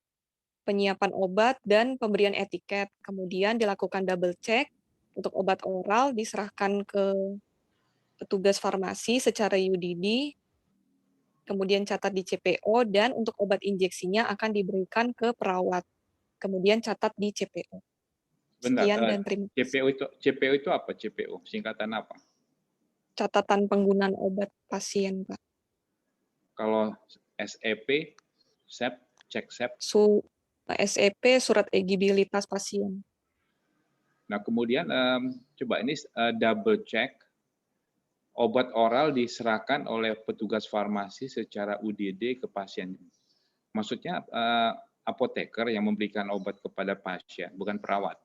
penyiapan obat, dan pemberian etiket. Kemudian dilakukan double check untuk obat oral diserahkan ke petugas farmasi secara UDD, kemudian catat di CPO, dan untuk obat injeksinya akan diberikan ke perawat. Kemudian catat di CPO. Sekian dan terima kasih. CPO itu apa? CPO singkatan apa? Catatan penggunaan obat pasien, Pak. Kalau SEP, SEP, cek SEP. SEP, surat eligibilitas pasien. Nah, kemudian coba ini double check obat oral diserahkan oleh petugas farmasi secara UDD ke pasien. Maksudnya apoteker yang memberikan obat kepada pasien, bukan perawat.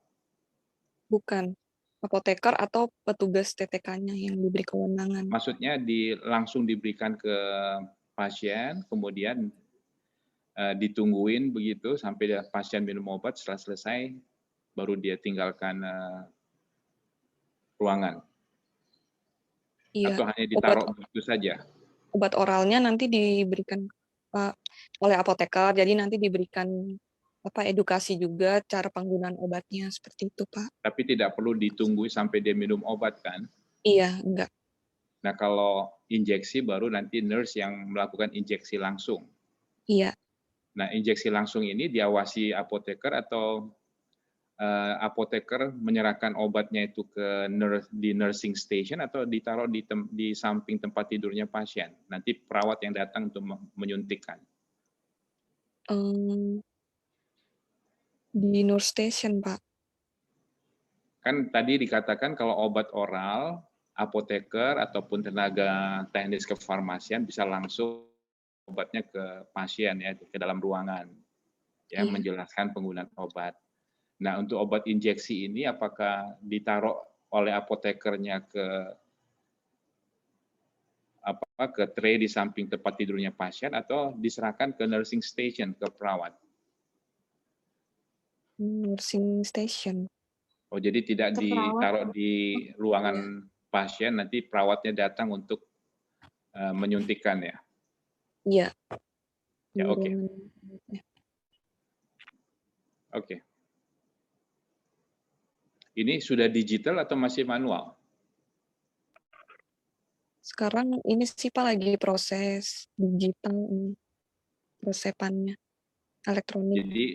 Bukan. Apoteker atau petugas TTK-nya yang diberi kewenangan. Maksudnya langsung diberikan ke pasien, kemudian ditungguin begitu sampai pasien minum obat, setelah selesai baru dia tinggalkan ruangan. Iya. Atau hanya ditaruh begitu saja? Obat oralnya nanti diberikan oleh apoteker, jadi nanti diberikan edukasi juga cara penggunaan obatnya, seperti itu, Pak. Tapi tidak perlu ditunggu sampai dia minum obat, kan? Iya, enggak. Nah, kalau injeksi baru nanti nurse yang melakukan injeksi langsung. Iya. Nah, injeksi langsung ini diawasi apoteker atau apoteker menyerahkan obatnya itu ke di nursing station atau ditaruh di samping tempat tidurnya pasien. Nanti perawat yang datang untuk menyuntikkan. Di nurse station, Pak. Kan tadi dikatakan kalau obat oral, apoteker ataupun tenaga teknis kefarmasian bisa langsung obatnya ke pasien ya, ke dalam ruangan, ya, Iya. menjelaskan penggunaan obat. Nah, untuk obat injeksi ini apakah ditaruh oleh apotekernya ke tray di samping tempat tidurnya pasien atau diserahkan ke nursing station, ke perawat? Nursing station. Oh, jadi tidak Ke perawat. ditaruh di ruangan pasien, nanti perawatnya datang untuk menyuntikkan ya? Iya. Ya, oke. Ruangan. Oke. Ini sudah digital atau masih manual? Sekarang ini sih Pak lagi proses digital resepannya, elektronik. Jadi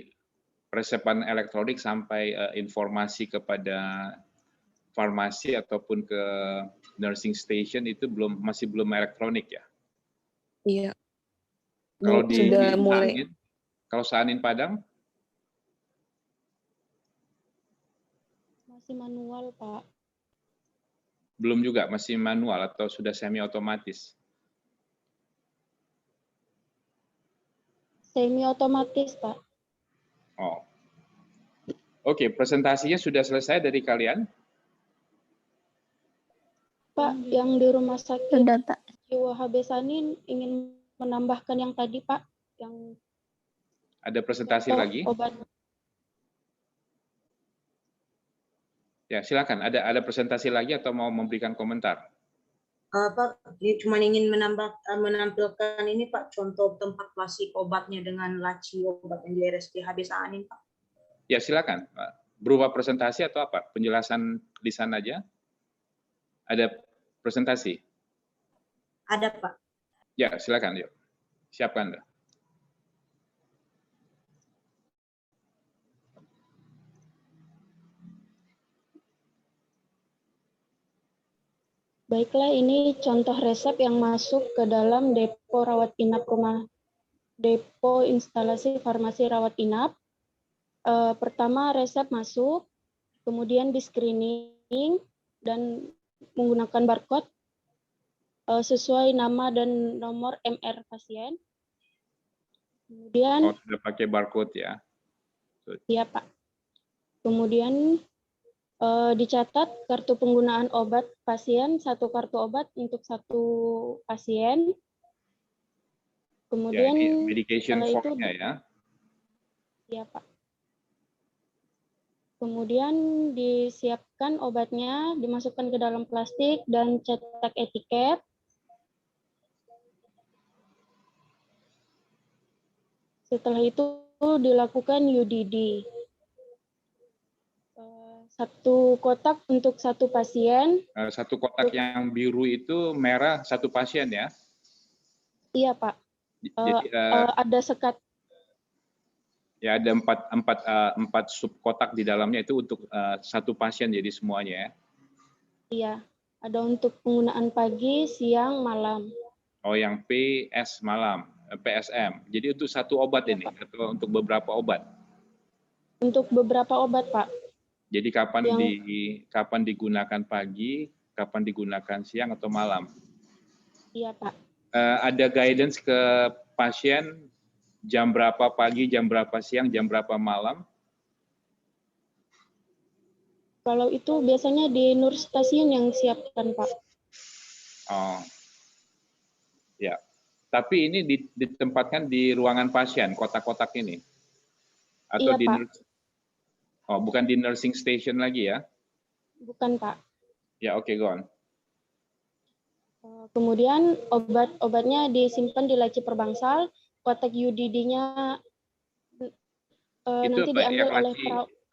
resepan elektronik sampai informasi kepada farmasi ataupun ke nursing station itu masih belum elektronik ya? Iya. Kalau Sudah mulai. Kalau Saanin Padang? Masih manual, Pak. Belum juga, masih manual atau sudah semi otomatis? Semi otomatis, Pak. Oh. Oke, presentasinya sudah selesai dari kalian? Pak, yang di rumah sakit Sudah, Pak. Jiwa HB Sanin ingin menambahkan yang tadi, Pak, yang Ada presentasi contoh lagi? obat. Ya, silakan. Ada presentasi lagi atau mau memberikan komentar? Pak, cuma ingin menampilkan ini Pak, contoh tempat plastik obatnya dengan laci obat yang di RSD HB Sanin, Pak. Ya, silakan. Berupa presentasi atau apa? Penjelasan lisan aja? Ada presentasi? Ada, Pak. Ya, silakan. Yuk. Siapkan. Baiklah, ini contoh resep yang masuk ke dalam depo rawat inap depo instalasi farmasi rawat inap. Pertama resep masuk, kemudian di screening dan menggunakan barcode sesuai nama dan nomor MR pasien. Kemudian sudah pakai barcode ya? Iya, Pak. Kemudian dicatat kartu penggunaan obat pasien, satu kartu obat untuk satu pasien. Kemudian ya, ini medication setelah itu form-nya ya? Iya, Pak. Kemudian disiapkan obatnya, dimasukkan ke dalam plastik dan cetak etiket. Setelah itu dilakukan UDD. Satu kotak untuk satu pasien. Satu kotak yang biru itu merah satu pasien ya? Iya, Pak. Jadi, ada sekat. Ya, ada empat subkotak di dalamnya itu untuk satu pasien jadi semuanya ya? Iya, ada untuk penggunaan pagi, siang, malam. Oh, yang PS malam, PSM. Jadi untuk satu obat Ya, ini Pak. atau untuk beberapa obat? Untuk beberapa obat, Pak. Jadi kapan digunakan pagi, kapan digunakan siang atau malam? Iya, Pak. Ada guidance ke pasien jam berapa pagi, jam berapa siang, jam berapa malam? Kalau itu biasanya di nurse stasiun yang siapkan, Pak. Oh, ya. Tapi ini ditempatkan di ruangan pasien, kotak-kotak ini? Atau Iya, di Pak. Oh, bukan di nursing station lagi ya? Bukan, Pak. Ya, oke, go on. Kemudian obat-obatnya disimpan di laci perbangsal, kotak UDD-nya nanti diambil oleh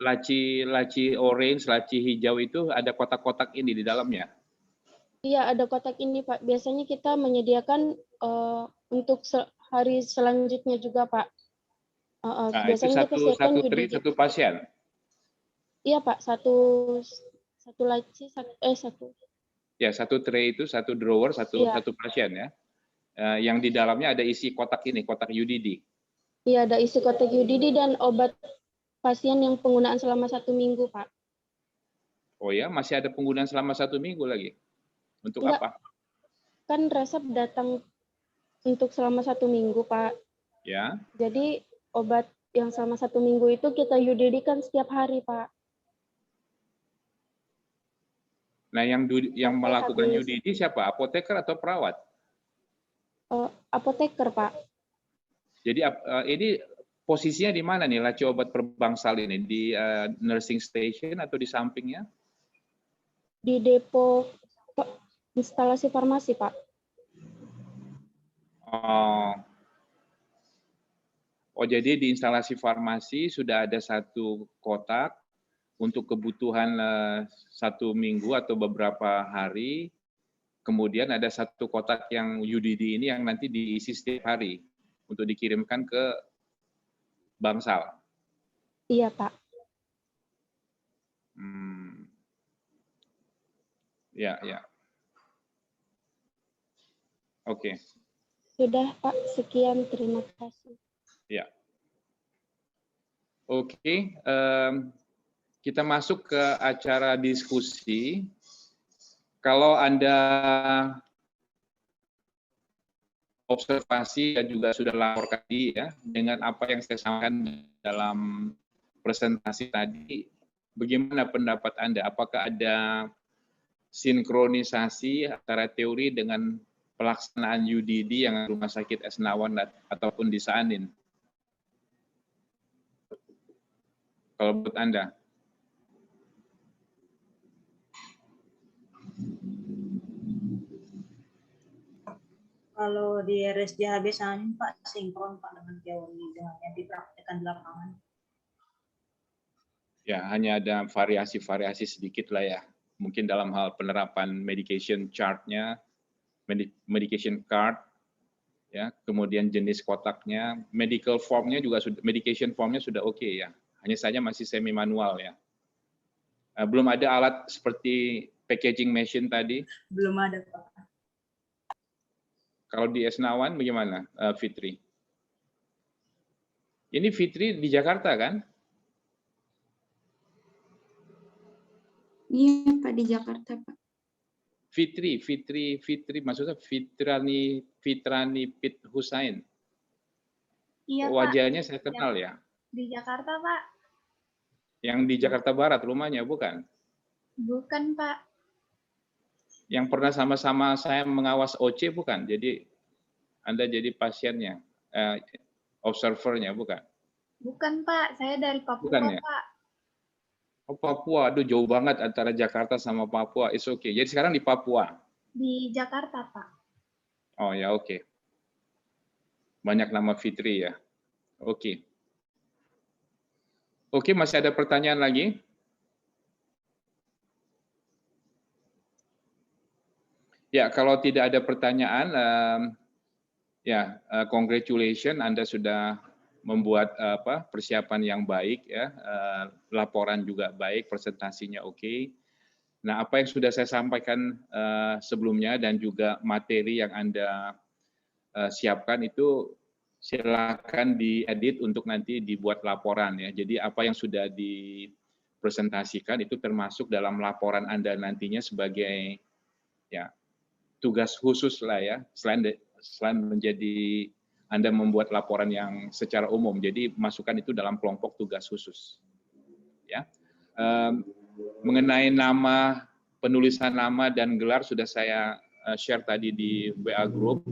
laci orange, laci hijau itu ada kotak-kotak ini di dalamnya? Iya, ada kotak ini, Pak. Biasanya kita menyediakan untuk hari selanjutnya juga, Pak. Nah, Biasanya itu kita siapkan satu tray, satu pasien? Iya, Pak. Satu laci, satu. Ya, satu tray itu, satu drawer, satu pasien ya. Yang di dalamnya ada isi kotak ini, kotak UDD. Iya, ada isi kotak UDD dan obat pasien yang penggunaan selama 1 minggu, Pak. Oh ya, masih ada penggunaan selama 1 minggu lagi. Untuk Enggak, apa? kan resep datang untuk selama 1 minggu, Pak. Ya. Jadi obat yang selama 1 minggu itu kita UDD kan setiap hari, Pak. Nah, yang Sampai melakukan habis. UDD siapa? Apoteker atau perawat? Apoteker, Pak. Jadi ini posisinya di mana nih laci obat perbangsal ini? Di nursing station atau di sampingnya? Di depo instalasi farmasi, Pak. Oh, jadi di instalasi farmasi sudah ada 1 kotak untuk kebutuhan 1 minggu atau beberapa hari. Kemudian ada 1 kotak yang UDD ini yang nanti diisi setiap hari untuk dikirimkan ke Bangsal. Iya, Pak. Ya, ya. Oke. Sudah, Pak. Sekian, terima kasih. Ya. Oke, kita masuk ke acara diskusi. Kalau Anda observasi dan juga sudah lapor tadi ya, dengan apa yang saya sampaikan dalam presentasi tadi, bagaimana pendapat Anda? Apakah ada sinkronisasi antara teori dengan pelaksanaan UDD yang Rumah Sakit Esnawan ataupun di Saanin? Kalau menurut Anda? Kalau di RSJHB Saanin, Pak, sinkron Pak dengan teori dengan yang dipraktekkan di lapangan. Ya, hanya ada variasi-variasi sedikit lah ya. Mungkin dalam hal penerapan medication chart-nya, medication card, ya, kemudian jenis kotaknya, medical form-nya juga sudah, medication form-nya sudah oke ya. Hanya saja masih semi manual ya. Belum ada alat seperti packaging machine tadi. Belum ada, Pak. Kalau di Esnawan bagaimana, Fitri? Ini Fitri di Jakarta kan? Iya, Pak, di Jakarta, Pak. Fitri, maksudnya Fitrani Pit Husain. Iya, Wajahnya Pak. saya kenal ya. Di Jakarta, Pak. Yang di Jakarta Barat rumahnya, bukan? Bukan, Pak. Yang pernah sama-sama saya mengawas OC, bukan? Jadi Anda jadi pasiennya, observernya, bukan? Bukan, Pak. Saya dari Papua, Bukan ya? Pak. Oh, Papua, aduh jauh banget antara Jakarta sama Papua. It's okay. Jadi sekarang di Papua? Di Jakarta, Pak. Oh ya, oke. Banyak nama Fitri ya. Oke. Oke, masih ada pertanyaan lagi? Ya, kalau tidak ada pertanyaan, congratulations, Anda sudah membuat persiapan yang baik ya, laporan juga baik, presentasinya oke. Nah, apa yang sudah saya sampaikan sebelumnya dan juga materi yang Anda siapkan itu silakan diedit untuk nanti dibuat laporan ya. Jadi apa yang sudah dipresentasikan itu termasuk dalam laporan Anda nantinya sebagai ya tugas khusus lah ya, selain menjadi Anda membuat laporan yang secara umum, jadi masukkan itu dalam kelompok tugas khusus. Ya, mengenai nama, penulisan nama dan gelar sudah saya share tadi di WA Group.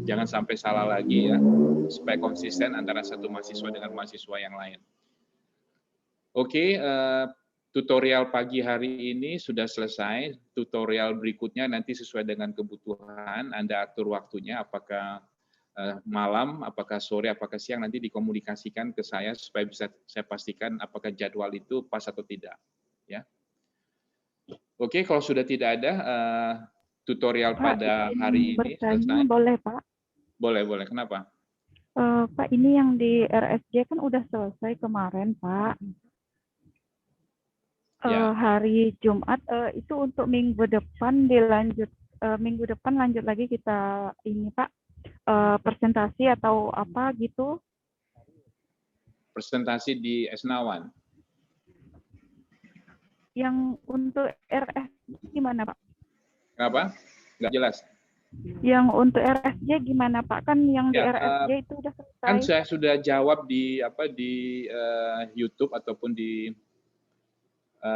Jangan sampai salah lagi ya, supaya konsisten antara satu mahasiswa dengan mahasiswa yang lain. Oke, tutorial pagi hari ini sudah selesai. Tutorial berikutnya nanti sesuai dengan kebutuhan, Anda atur waktunya, apakah malam, apakah sore, apakah siang, nanti dikomunikasikan ke saya supaya bisa saya pastikan apakah jadwal itu pas atau tidak. Ya. Oke, kalau sudah tidak ada tutorial Pak, pada hari ini bertanya selesai. boleh, Pak? Boleh. Kenapa? Pak, ini yang di RSJ kan udah selesai kemarin, Pak. Ya. Hari Jumat itu untuk minggu depan dilanjut, minggu depan lanjut lagi kita ini, Pak, presentasi atau apa gitu? presentasi di Esnawan. Yang untuk RSJ gimana, Pak? Kenapa? Nggak jelas. Yang untuk RSJ gimana, Pak? Kan yang di Ya, RSJ itu udah kan selesai. saya sudah jawab di YouTube ataupun di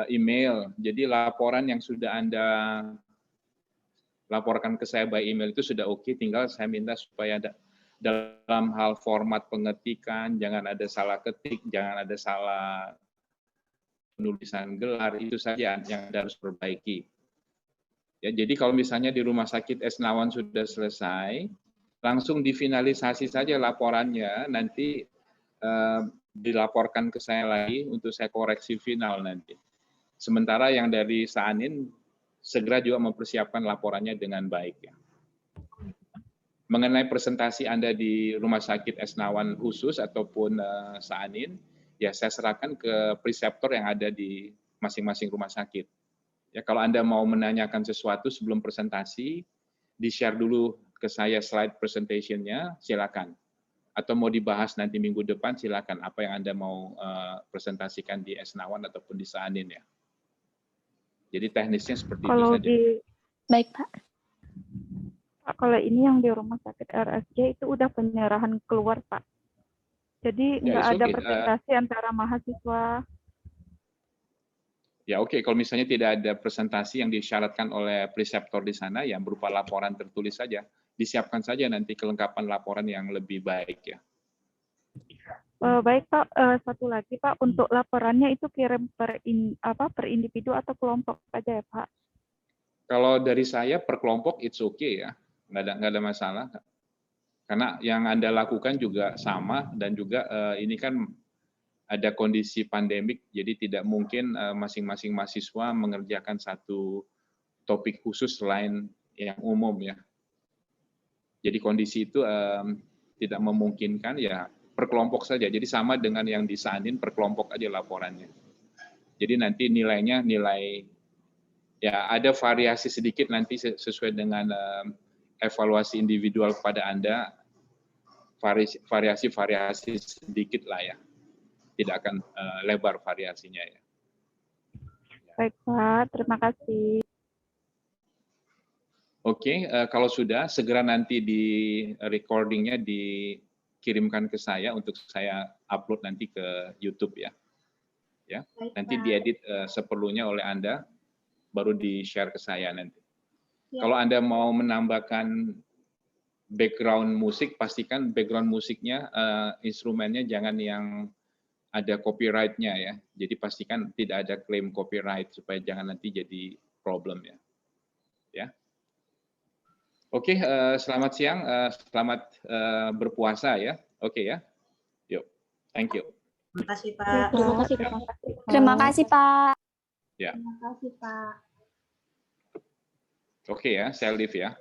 email. Jadi laporan yang sudah Anda laporkan ke saya by email itu sudah oke. Tinggal saya minta supaya ada dalam hal format pengetikan, jangan ada salah ketik, jangan ada salah penulisan gelar, itu saja yang Anda harus perbaiki. Ya, jadi kalau misalnya di Rumah Sakit Esnawan sudah selesai, langsung difinalisasi saja laporannya, nanti dilaporkan ke saya lagi untuk saya koreksi final nanti. Sementara yang dari Saanin segera juga mempersiapkan laporannya dengan baik. Ya. Mengenai presentasi Anda di Rumah Sakit Esnawan khusus ataupun Saanin, ya saya serahkan ke preseptor yang ada di masing-masing rumah sakit. Ya, kalau Anda mau menanyakan sesuatu sebelum presentasi, di-share dulu ke saya slide presentation-nya, silakan. Atau mau dibahas nanti minggu depan, silakan. Apa yang Anda mau presentasikan di Esnawan ataupun di Saanin ya. Jadi teknisnya seperti Kalau itu saja. Baik, Pak. Pak, kalau ini yang di Rumah Sakit RSJ itu udah penyerahan keluar, Pak. Jadi nggak ada presentasi antara mahasiswa. Ya oke, kalau misalnya tidak ada presentasi yang disyaratkan oleh preseptor di sana, yang berupa laporan tertulis saja, disiapkan saja nanti kelengkapan laporan yang lebih baik ya. Baik Pak, satu lagi Pak, untuk laporannya itu kirim per individu atau kelompok saja ya Pak? Kalau dari saya per kelompok it's okay ya, nggak ada masalah. Karena yang Anda lakukan juga sama dan juga ini kan ada kondisi pandemik, jadi tidak mungkin masing-masing mahasiswa mengerjakan satu topik khusus selain yang umum ya. Jadi kondisi itu tidak memungkinkan ya per kelompok saja. Jadi sama dengan yang di Saanin per kelompok aja laporannya. Jadi nanti nilainya ya ada variasi sedikit nanti sesuai dengan evaluasi individual kepada Anda, variasi sedikit lah ya. Tidak akan lebar variasinya ya. Baik Pak, terima kasih. Oke, kalau sudah segera nanti di recordingnya dikirimkan ke saya untuk saya upload nanti ke YouTube ya. Ya, nanti diedit seperlunya oleh Anda, baru di-share ke saya nanti. Ya. Kalau Anda mau menambahkan background musik, pastikan background musiknya, instrumennya jangan yang ada copyright-nya ya. Jadi pastikan tidak ada klaim copyright supaya jangan nanti jadi problem ya. Ya. Oke, selamat siang, selamat berpuasa ya. Oke ya. Yuk. Thank you. Terima kasih Pak. Terima kasih Pak. Ya. Terima kasih Pak. Oke ya, saya leave ya.